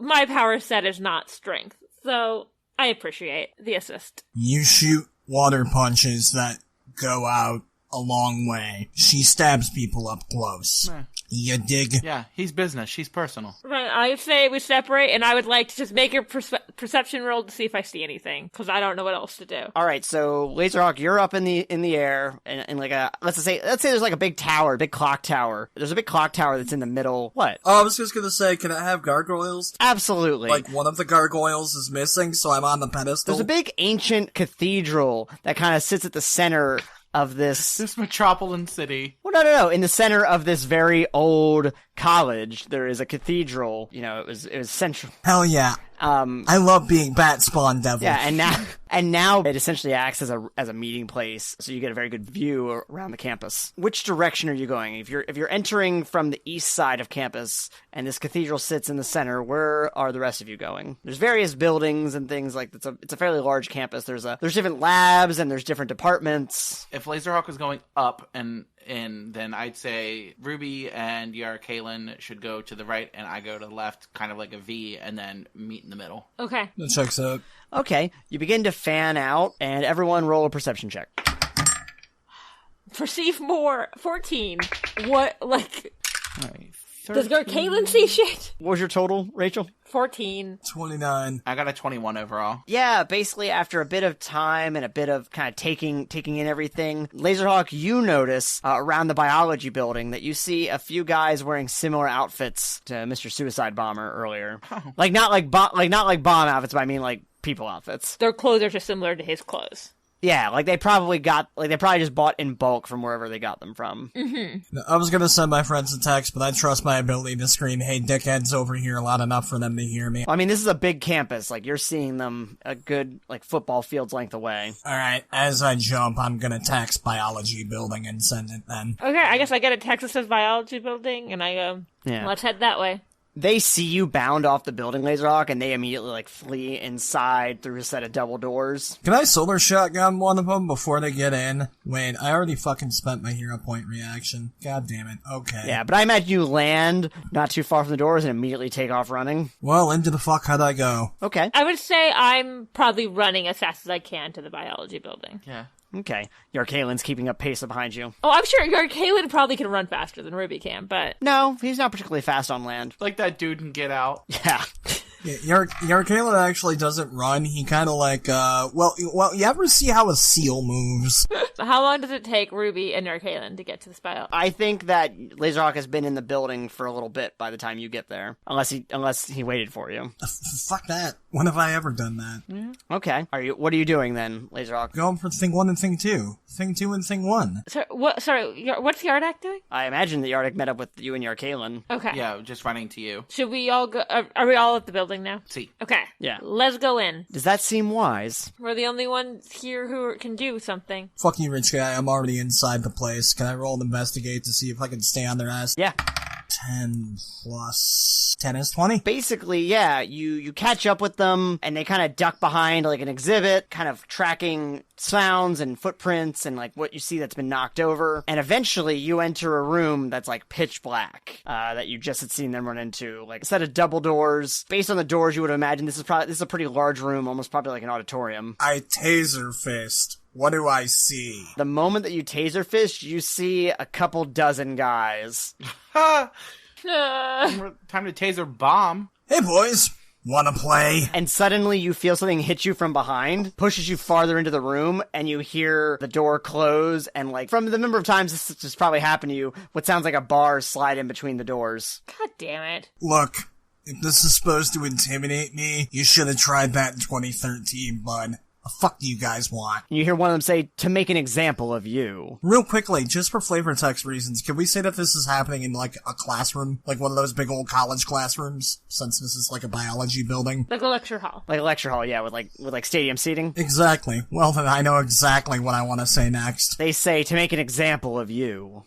my power set is not strength, so I appreciate the assist. You shoot water punches that go out a long way. She stabs people up close. You dig? Yeah, he's business. She's personal. Right, I say we separate, and I would like to just make a perception roll to see if I see anything, because I don't know what else to do. All right, so Lazerhawk, you're up in the air, and like let's say there's like a big tower, big clock tower. There's a big clock tower that's in the middle. What? Oh, I was just gonna say, can I have gargoyles? Absolutely. Like, one of the gargoyles is missing, so I'm on the pedestal. There's a big ancient cathedral that kind of sits at the center of this metropolitan city. Well, no. In the center of this very old college, there is a cathedral. You know, it was central. Hell yeah. I love being Bat Spawn Devil. Yeah, and now it essentially acts as a meeting place, so you get a very good view around the campus. Which direction are you going? If you're entering from the east side of campus, and this cathedral sits in the center, where are the rest of you going? There's various buildings and things like it's a fairly large campus. There's different labs and there's different departments. If Lazerhawk is going up and in, then I'd say Ruby and Kaylin should go to the right, and I go to the left, kind of like a V, and then meet in the middle. Okay. That checks out. Okay, you begin to fan out, and everyone roll a perception check. Perceive more. 14. What, like... All right. Does Kaylin see shit? What was your total, Rachel? 14. 29. I got a 21 overall. Yeah, basically after a bit of time and a bit of kind of taking in everything, Lazerhawk, you notice around the biology building that you see a few guys wearing similar outfits to Mr. Suicide Bomber earlier. Oh. Like not like bomb outfits, but I mean like people outfits. Their clothes are just similar to his clothes. Yeah, they probably just bought in bulk from wherever they got them from. Mm-hmm. I was gonna send my friends a text, but I trust my ability to scream, "Hey, dickheads," over here loud enough for them to hear me. I mean, this is a big campus. Like, you're seeing them a good, football field's length away. Alright, as I jump, I'm gonna text biology building and send it then. Okay, I guess I get a text that says biology building, and I go, let's head that way. They see you bound off the building, Lazerhawk, and they immediately, flee inside through a set of double doors. Can I solar shotgun one of them before they get in? Wait, I already fucking spent my hero point reaction. God damn it. Okay. Yeah, but I imagine you land not too far from the doors and immediately take off running. Well, into the fuck how'd I go? Okay. I would say I'm probably running as fast as I can to the biology building. Yeah. Okay. Yarkalin's keeping up pace behind you. Oh, I'm sure Kaylin probably can run faster than Ruby can, but... No, he's not particularly fast on land. Like that dude can get out. Yeah. Yardak actually doesn't run. He kind of well, you ever see how a seal moves? How long does it take Ruby and Kaylin to get to the spot? I think that Lazerhawk has been in the building for a little bit by the time you get there. Unless he waited for you. Fuck that. When have I ever done that? Yeah. Okay. What are you doing then, Lazerhawk? Going for thing 1 and thing 2. Thing 2 and thing 1. What's Yardak doing? I imagine that Yardak met up with you and Yarkailin. Okay. Yeah, just running to you. Should we all go... Are we all at the building building now? See. Okay. Yeah. Let's go in. Does that seem wise? We're the only ones here who can do something. Fuck you, rich guy. I'm already inside the place. Can I roll and investigate to see if I can stay on their ass? Yeah. 10 plus 10 is 20. Basically, yeah, you catch up with them, and they kind of duck behind like an exhibit, kind of tracking sounds and footprints and like what you see that's been knocked over. And eventually you enter a room that's like pitch black, that you just had seen them run into. Like a set of double doors. Based on the doors, you would imagine this is a pretty large room, almost probably like an auditorium. I taser fist. What do I see? The moment that you taser fist, you see a couple dozen guys. Time to taser bomb. Hey boys, wanna play? And suddenly you feel something hit you from behind, pushes you farther into the room, and you hear the door close, and like, from the number of times this has probably happened to you, what sounds like a bar slide in between the doors. God damn it. Look, if this is supposed to intimidate me, you should have tried that in 2013, bud. The fuck do you guys want? And you hear one of them say, to make an example of you. Real quickly, just for flavor text reasons, can we say that this is happening in, like, a classroom? Like one of those big old college classrooms? Since this is, like, a biology building? Like a lecture hall. Like a lecture hall, yeah, with stadium seating. Exactly. Well, then I know exactly what I want to say next. They say, to make an example of you.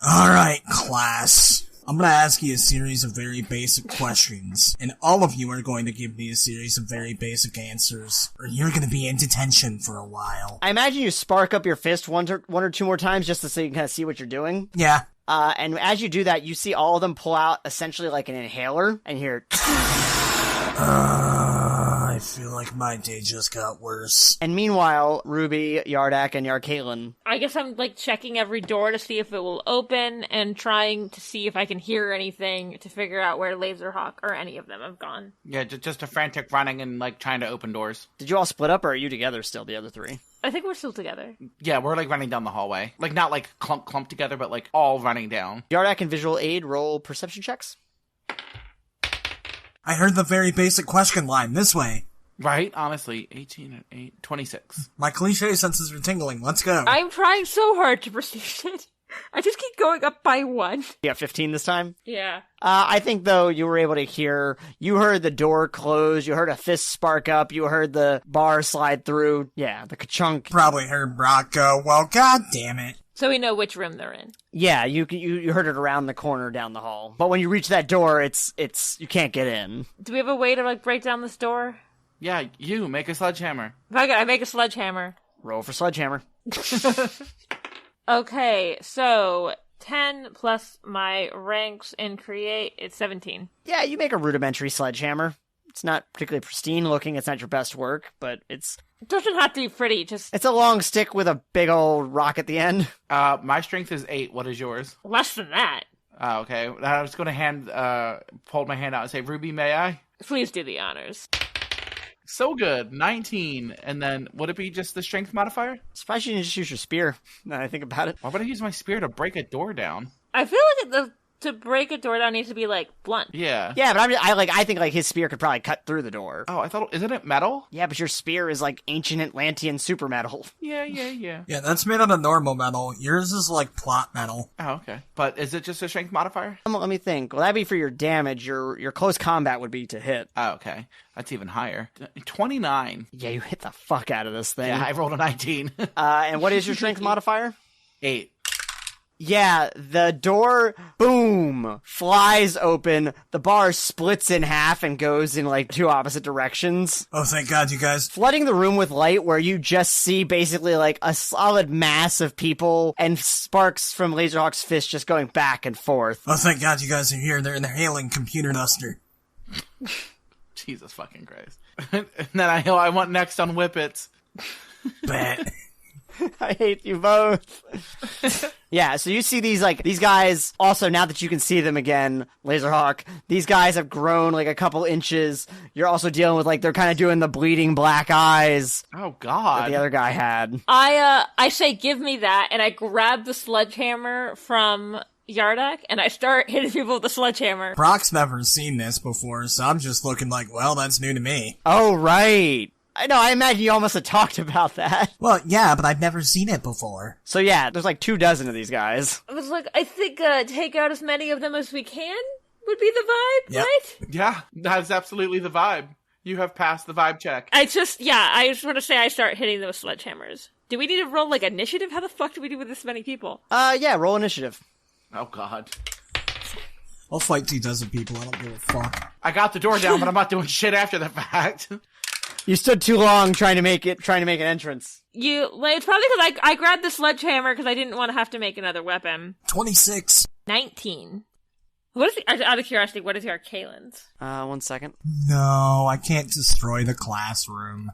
Alright, class. I'm gonna ask you a series of very basic questions, and all of you are going to give me a series of very basic answers, or you're gonna be in detention for a while. I imagine you spark up your fist one or two more times just so you can kind of see what you're doing. Yeah. And as you do that, you see all of them pull out essentially like an inhaler, and you hear... I feel like my day just got worse. And meanwhile, Ruby, Yardak, and Yarkalen. I guess I'm, like, checking every door to see if it will open and trying to see if I can hear anything to figure out where Lazerhawk or any of them have gone. Yeah, just a frantic running and, like, trying to open doors. Did you all split up, or are you together still, the other three? I think we're still together. Yeah, we're, like, running down the hallway. Like, not, like, clump together, but, like, all running down. Yardak and Visual Aid roll perception checks. I heard the very basic question line, this way. Right? Honestly, 18 and 8, 26. My cliche senses are tingling, let's go. I'm trying so hard to perceive it. I just keep going up by 1. You got 15 this time? Yeah. I think, though, you were able to hear, you heard the door close, you heard a fist spark up, you heard the bar slide through. Yeah, the ka-chunk. Probably heard Brock go, well, god damn it. So we know which room they're in. Yeah, you heard it around the corner down the hall. But when you reach that door, it's you can't get in. Do we have a way to, like, break down this door? Yeah, you make a sledgehammer. I make a sledgehammer. Roll for sledgehammer. Okay, so 10 plus my ranks in create, it's 17. Yeah, you make a rudimentary sledgehammer. It's not particularly pristine looking, it's not your best work, but it doesn't have to be pretty, it's a long stick with a big old rock at the end. My strength is 8. What is yours? Less than that. Oh, okay. I was going to hold my hand out and say, Ruby, may I? Please do the honors. So good. 19. And then, would it be just the strength modifier? Surprised you didn't just use your spear, now that I think about it. Why would I use my spear to break a door down? I feel like to break a door down needs to be, like, blunt. Yeah. Yeah, but I think, like, his spear could probably cut through the door. Oh, I thought, isn't it metal? Yeah, but your spear is, like, ancient Atlantean super metal. Yeah. Yeah, that's made out of normal metal. Yours is like plot metal. Oh, okay. But is it just a strength modifier? Let me think. Well, that'd be for your damage. Your close combat would be to hit. Oh, okay. That's even higher. 29. Yeah, you hit the fuck out of this thing. Yeah, I rolled a 19. And what is your strength modifier? 8. Yeah, the door, boom, flies open. The bar splits in half and goes in, like, two opposite directions. Oh, thank God, you guys. Flooding the room with light where you just see basically, like, a solid mass of people and sparks from Lazerhawk's fist just going back and forth. Oh, thank God you guys are here. They're inhaling computer duster. Jesus fucking Christ. And then I want next on Whippets. Bet. I hate you both. Yeah, so you see these guys, also now that you can see them again, Lazerhawk, these guys have grown like a couple inches. You're also dealing with, like, they're kind of doing the bleeding black eyes Oh, God. that the other guy had. I say give me that, and I grab the sledgehammer from Yardak, and I start hitting people with the sledgehammer. Brock's never seen this before, so I'm just looking like, well, that's new to me. Oh, right. I know, I imagine you all must have talked about that. Well, yeah, but I've never seen it before. So yeah, there's like 24 of these guys. I was like, I think take out as many of them as we can, would be the vibe, Yep. right? Yeah, that's absolutely the vibe. You have passed the vibe check. I just want to say I start hitting those sledgehammers. Do we need to roll, like, initiative? How the fuck do we do with this many people? Yeah, roll initiative. Oh, God. I'll fight 2 dozen people. I don't give a fuck. I got the door down, but I'm not doing shit after the fact. You stood too long trying to make an entrance. It's probably because I grabbed the sledgehammer because I didn't want to have to make another weapon. 26. 19. What is out of curiosity, what is your Kalen's? 1 second. No, I can't destroy the classroom.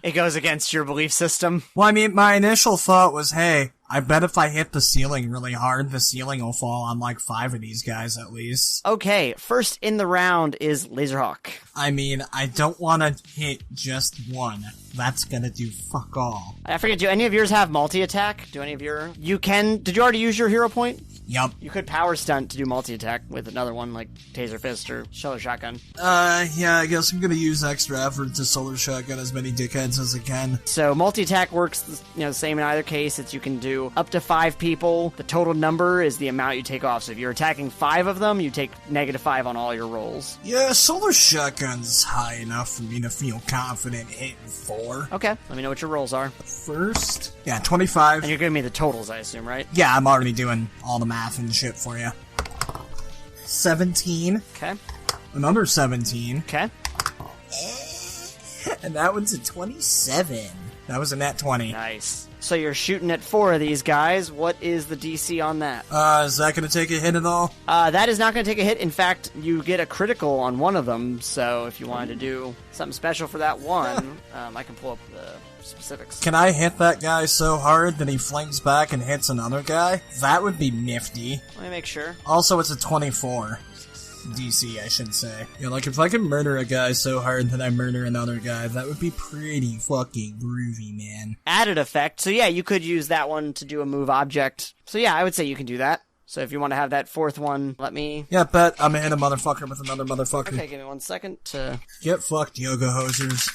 It goes against your belief system. Well, I mean, my initial thought was, hey, I bet if I hit the ceiling really hard, the ceiling will fall on like 5 of these guys at least. Okay, first in the round is Lazerhawk. I mean, I don't want to hit just one. That's gonna do fuck all. I forget, do any of yours have multi-attack? Did you already use your hero point? Yup. You could power stunt to do multi-attack with another one, like Taser Fist or Solar Shotgun. Yeah, I guess I'm gonna use extra effort to solar shotgun as many dickheads as I can. So multi-attack works the same in either case. You can do up to 5 people. The total number is the amount you take off. So if you're attacking 5 of them, you take -5 on all your rolls. Yeah, solar shotgun's high enough for me to feel confident hitting 4. Okay, let me know what your rolls are. First? Yeah, 25. And you're giving me the totals, I assume, right? Yeah, I'm already doing all the math and shit for you. 17. Okay. Another 17. Okay. And that one's a 27. That was a nat 20. Nice. So you're shooting at 4 of these guys. What is the DC on that? Is that gonna take a hit at all? That is not going to take a hit. In fact, you get a critical on one of them. So if you wanted to do something special for that one, I can pull up the specifics. Can I hit that guy so hard that he flings back and hits another guy? That would be nifty. Let me make sure. Also, it's a 24. DC, I should say. You know, like, if I can murder a guy so hard that I murder another guy, that would be pretty fucking groovy, man. Added effect. So yeah, you could use that one to do a move object. So yeah, I would say you can do that. So if you want to have that 4th one, let me... Yeah, bet I'm gonna hit a motherfucker with another motherfucker. Okay, give me 1 second to... Get fucked, yoga hosers.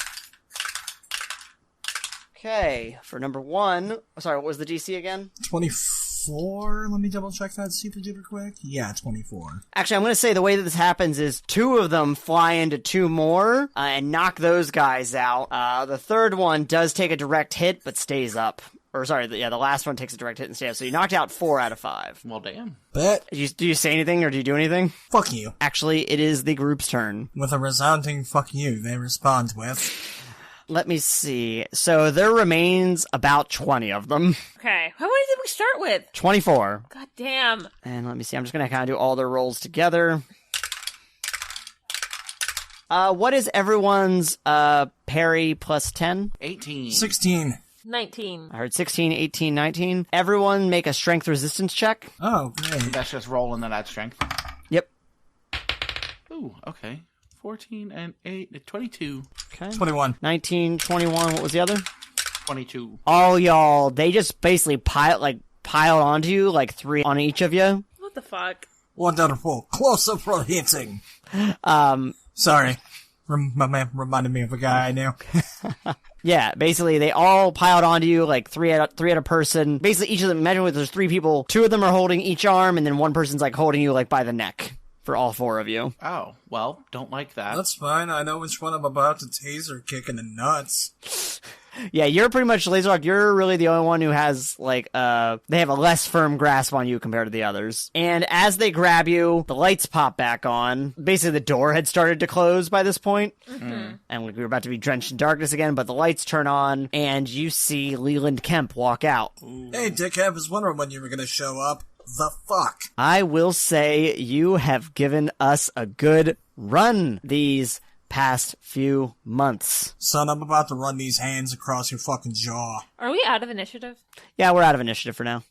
Okay, for number 1... Sorry, what was the DC again? 24? Let me double check that super duper quick. Yeah, 24. Actually, I'm going to say the way that this happens is 2 of them fly into 2 more and knock those guys out. The 3rd one does take a direct hit, but stays up. Or sorry, the last one takes a direct hit and stays up. So you knocked out 4 out of 5. Well, damn. Bet. Do you say anything or do you do anything? Fuck you. Actually, it is the group's turn. With a resounding fuck you, they respond with... Let me see. So there remains about 20 of them. Okay. How many did we start with? 24. God damn. And let me see. I'm just going to kind of do all their rolls together. What is everyone's parry plus 10? 18. 16. 19. I heard 16, 18, 19. Everyone make a strength resistance check. Oh, great. That's just rolling that add strength. Yep. Ooh, okay. 14 and 8, 22. Okay. 21. 19, 21. What was the other? 22. All y'all, they just basically piled onto you, like 3 on each of you. What the fuck? Wonderful. Close-up for hitting. Sorry. Reminded me of a guy I knew. Yeah, basically they all piled onto you, like 3 at a person. Basically each of them, imagine with there's 3 people, 2 of them are holding each arm, and then one person's like holding you like by the neck. For all 4 of you. Oh, well, don't like that. That's fine. I know which one I'm about to taser kick in the nuts. Yeah, you're pretty much Lazerhawk. You're really the only one who has, like, they have a less firm grasp on you compared to the others. And as they grab you, the lights pop back on. Basically, the door had started to close by this point. Mm-hmm. And we were about to be drenched in darkness again, but the lights turn on, and you see Leland Kemp walk out. Hey, dickhead, was wondering when you were gonna show up. The fuck? I will say you have given us a good run these past few months. Son, I'm about to run these hands across your fucking jaw. Are we out of initiative? Yeah, we're out of initiative for now.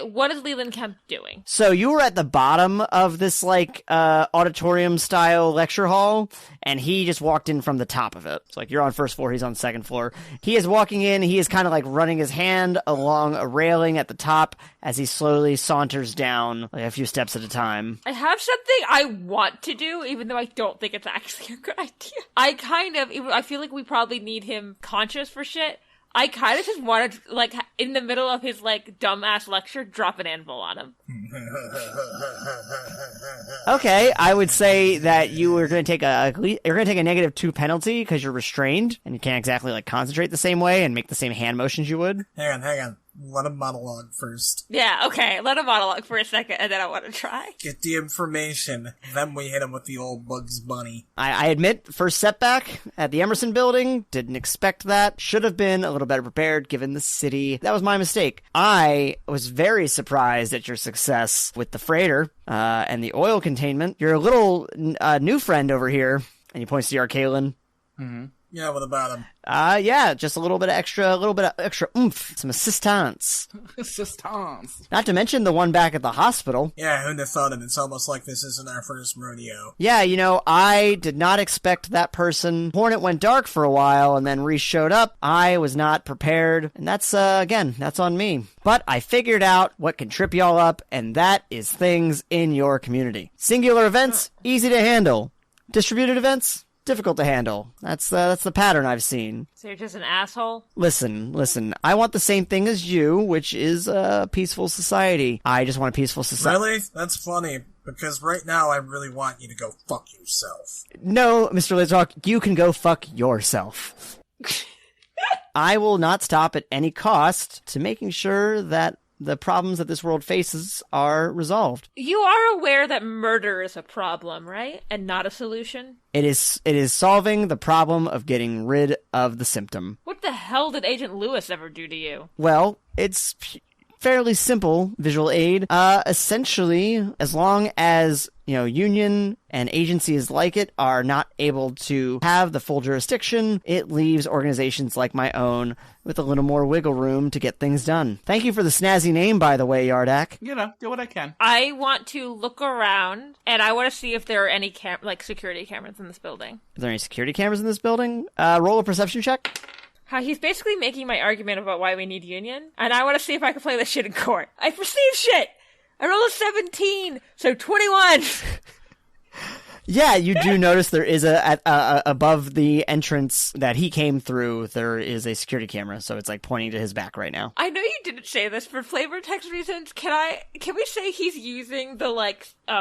What is Leland Kemp doing? So you were at the bottom of this, like, auditorium-style lecture hall, and he just walked in from the top of it. It's like, you're on first floor, he's on second floor. He is walking in, he is kind of, like, running his hand along a railing at the top as he slowly saunters down, like, a few steps at a time. I have something I want to do, even though I don't think it's actually a good idea. I feel like we probably need him conscious for shit. I kind of just wanted to, like, in the middle of his, like, dumbass lecture, drop an anvil on him. Okay, I would say that you were going to take a -2 penalty because you're restrained and you can't exactly like concentrate the same way and make the same hand motions you would. Hang on. Let him monologue first. Yeah, okay, let him monologue for a second, and then I want to try. Get the information, then we hit him with the old Bugs Bunny. I admit, first setback at the Emerson building, didn't expect that. Should have been a little better prepared given the city. That was my mistake. I was very surprised at your success with the freighter and the oil containment. You're a little new friend over here, and he points to Arcalin. Mm-hmm. Yeah, what about him? Yeah, just a little bit of extra oomph, some assistance. Assistance. Not to mention the one back at the hospital. Yeah, who'd have thought it? It's almost like this isn't our first rodeo. Yeah, you know, I did not expect that person. Hornet went dark for a while, and then Reese showed up. I was not prepared, and that's, again, that's on me. But I figured out what can trip y'all up, and that is things in your community. Singular events, easy to handle. Distributed events, difficult to handle. That's the pattern I've seen. So you're just an asshole? Listen. I want the same thing as you, which is a peaceful society. I just want a peaceful society. Really? That's funny, because right now I really want you to go fuck yourself. No, Mr. Lazerhawk, you can go fuck yourself. I will not stop at any cost to making sure that the problems that this world faces are resolved. You are aware that murder is a problem, right? And not a solution? It is solving the problem of getting rid of the symptom. What the hell did Agent Lewis ever do to you? Well, it's fairly simple, Visual Aid. Essentially, as long as, union and agencies like it are not able to have the full jurisdiction, it leaves organizations like my own with a little more wiggle room to get things done. Thank you for the snazzy name, by the way, Yardak. Do what I can. I want to look around, and I want to see if there are any security cameras in this building. Are there any security cameras in this building? Roll a perception check. How he's basically making my argument about why we need union, and I want to see if I can play this shit in court. I perceive shit! I rolled a 17, so 21! Yeah, you do notice there is above the entrance that he came through, there is a security camera, so it's like pointing to his back right now. I know you didn't say this for flavor text reasons. Can we say he's using the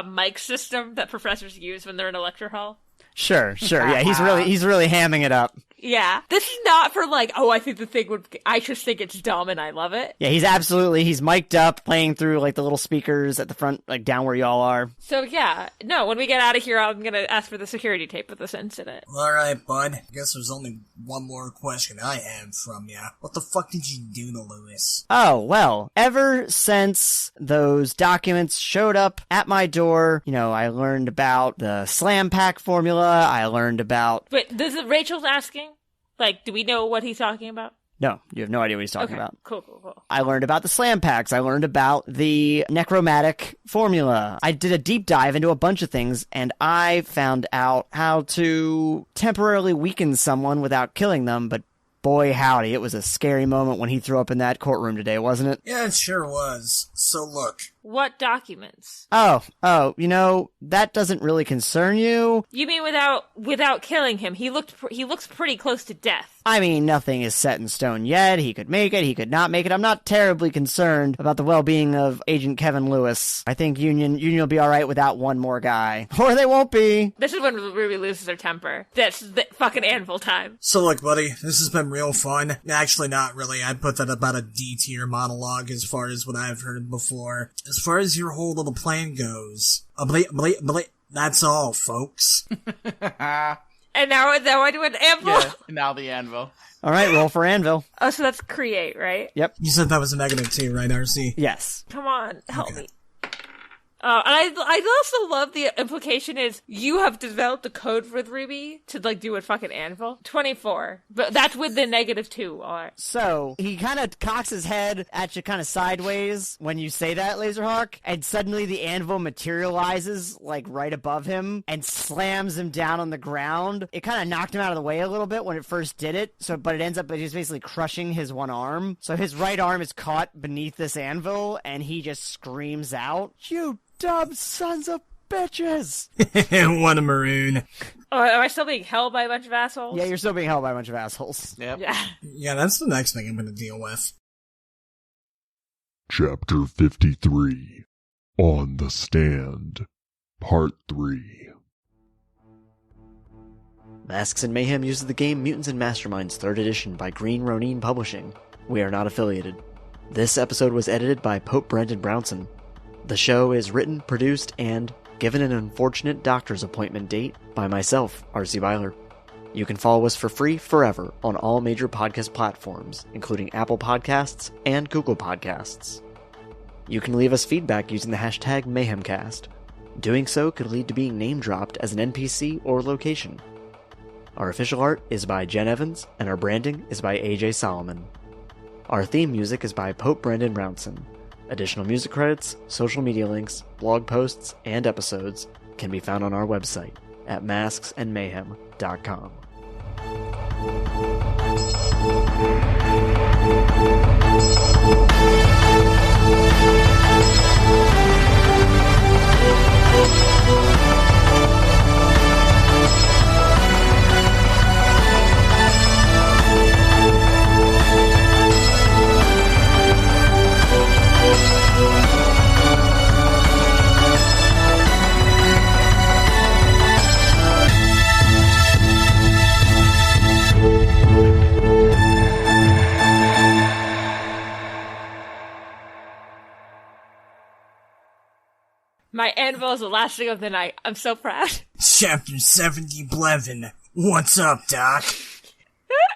mic system that professors use when they're in a lecture hall? Sure. Yeah, he's really hamming it up. Yeah. This is not for I just think it's dumb and I love it. Yeah, he's mic'd up, playing through the little speakers at the front, down where y'all are. So yeah, no, when we get out of here, I'm gonna ask for the security tape with this incident. Alright, bud. I guess there's only one more question I have from ya. What the fuck did you do to Lewis? Oh, well, ever since those documents showed up at my door, I learned about the slam pack formula, I learned about... Wait, Rachel's asking? Do we know what he's talking about? No, you have no idea what he's talking about. Cool. I learned about the slam packs. I learned about the necromantic formula. I did a deep dive into a bunch of things, and I found out how to temporarily weaken someone without killing them, but boy howdy, it was a scary moment when he threw up in that courtroom today, wasn't it? Yeah, it sure was. So look. What documents? Oh, that doesn't really concern you. You mean without killing him? He looks pretty close to death. I mean, nothing is set in stone yet. He could make it, he could not make it. I'm not terribly concerned about the well-being of Agent Kevin Lewis. I think Union will be alright without one more guy. Or they won't be. This is when Ruby loses her temper. That's the fucking anvil time. So look, buddy, this has been real fun. Actually, not really. I'd put that about a D-tier monologue as far as what I've heard before. As far as your whole little plan goes, that's all, folks. And now I do an anvil? Yeah, now the anvil. All right, roll for anvil. Oh, so that's create, right? Yep. You said that was a -2, right, RC? Yes. Come on, help me. And I also love the implication is you have developed a code with Ruby to do a fucking anvil. 24. But that's with the -2. All right. So he kind of cocks his head at you kind of sideways when you say that, Lazerhawk, and suddenly the anvil materializes right above him and slams him down on the ground. It kind of knocked him out of the way a little bit when it first did it, but it ends up just basically crushing his one arm. So his right arm is caught beneath this anvil and he just screams out, "You dumb sons of bitches!" What a maroon. Oh, am I still being held by a bunch of assholes? Yeah, you're still being held by a bunch of assholes. Yep. Yeah. Yeah, that's the next thing I'm gonna deal with. Chapter 53 On the Stand, Part 3. Masks and Mayhem uses the game Mutants and Masterminds 3rd Edition by Green Ronin Publishing. We are not affiliated. This episode was edited by Pope Brendan Brownson. The show is written, produced, and given an unfortunate doctor's appointment date by myself, R.C. Byler. You can follow us for free forever on all major podcast platforms, including Apple Podcasts and Google Podcasts. You can leave us feedback using the hashtag MayhemCast. Doing so could lead to being name-dropped as an NPC or location. Our official art is by Jenn Evans, and our branding is by AJ Solomon. Our theme music is by Pope Brendan Brownson. Additional music credits, social media links, blog posts, and episodes can be found on our website at masksandmayhem.com. My anvil is the last thing of the night. I'm so proud. Chapter 7011. What's up, Doc?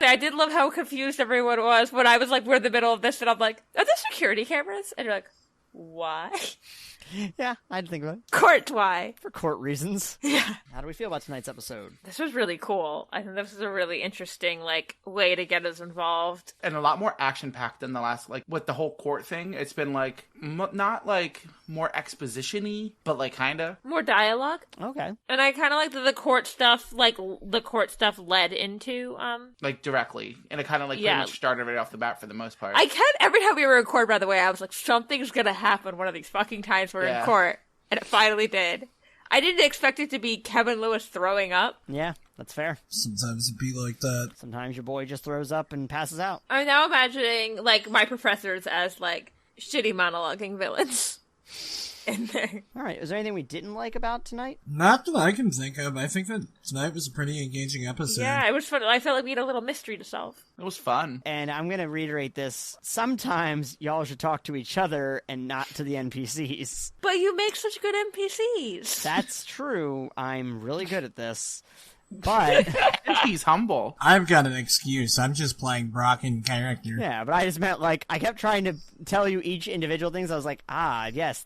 I did love how confused everyone was when I was like, we're in the middle of this, and I'm like, are there security cameras? And you're like, why? Yeah, I'd think about it. Court, why? For court reasons. Yeah. How do we feel about tonight's episode? This was really cool. I think this is a really interesting, like, way to get us involved. And a lot more action-packed than the last, like, with the whole court thing. It's been, like, not, like, more exposition-y, but, like, kinda. More dialogue. Okay. And I kind of like that the court stuff, like, the court stuff led into, Like, directly. And it kind of, like, pretty much started right off the bat for the most part. Every time we were in court, by the way, I was like, something's gonna happen one of these fucking times we're in court. And it finally did. I didn't expect it to be Kevin Lewis throwing up. Yeah, that's fair. Sometimes it be like that. Sometimes your boy just throws up and passes out. I'm now imagining, like, my professors as, like, shitty monologuing villains in there. Alright, is there anything we didn't like about tonight? Not that I can think of. I think that tonight was a pretty engaging episode. Yeah, it was fun. I felt like we had a little mystery to solve. It was fun. And I'm going to reiterate this. Sometimes y'all should talk to each other and not to the NPCs. But you make such good NPCs. That's true. I'm really good at this. But He's humble. I've got an excuse. I'm just playing Brock in character. yeah, but I just meant, like, I kept trying to tell you each individual things. I was like, yes,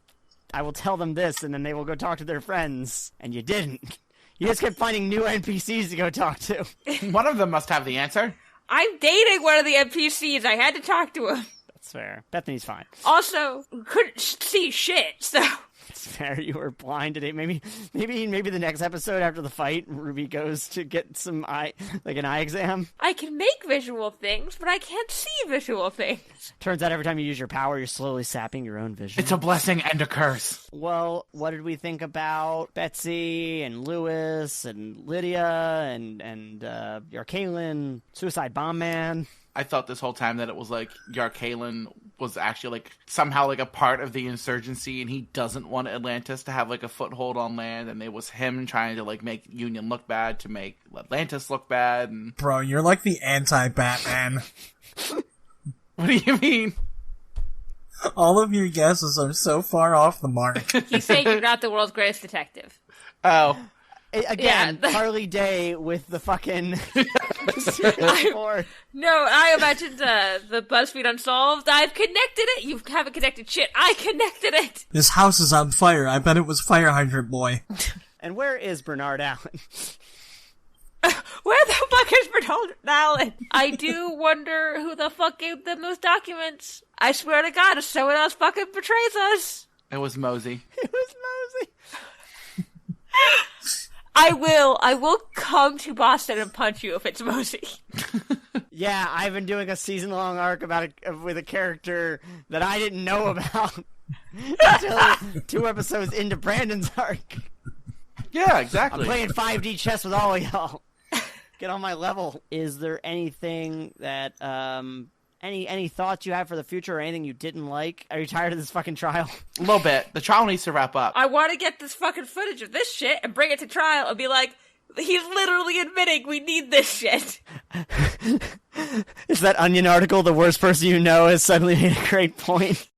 I will tell them this, and then they will go talk to their friends. And you didn't. You just kept finding new NPCs to go talk to. One of them must have the answer. I'm dating one of the NPCs. I had to talk to him. That's fair. Bethany's fine. Also, couldn't see shit, so... It's fair. You were blind today. Maybe the next episode after the fight, Ruby goes to get some an eye exam. I can make visual things, but I can't see visual things. Turns out every time you use your power, you're slowly sapping your own vision. It's a blessing and a curse. Well, what did we think about Betsy and Lewis and Lydia and Yarkaelin, Suicide Bomb Man? I thought this whole time that it was like Yarkaelin was actually like somehow like a part of the insurgency, and he doesn't want Atlantis to have like a foothold on land, and it was him trying to like make Union look bad to make Atlantis look bad. And Bro, you're like the anti-Batman. what do you mean? All of your guesses are so far off the mark. He's saying you're not the world's greatest detective. Oh. Again, Yeah. Harley Day with the fucking... No, I imagined the BuzzFeed Unsolved. I've connected it. You haven't connected shit. I connected it. This house is on fire. I bet it was Fire Hydrant Boy. And where is Bernard Allen? Where the fuck is Bernard Allen? I do wonder who the fuck gave them those documents. I swear to God, if someone else fucking betrays us. It was Mosey. It was Mosey. I will come to Boston and punch you if it's Mosey. Yeah, I've been doing a season-long arc with a character that I didn't know about until 2 episodes into Brandon's arc. Yeah, exactly. I'm playing 5D chess with all of y'all. Get on my level. Is there anything that, any thoughts you have for the future or anything you didn't like? Are you tired of this fucking trial? A little bit. The trial needs to wrap up. I want to get this fucking footage of this shit and bring it to trial and be like, he's literally admitting we need this shit. Is that Onion article, the worst person you know, has suddenly made a great point?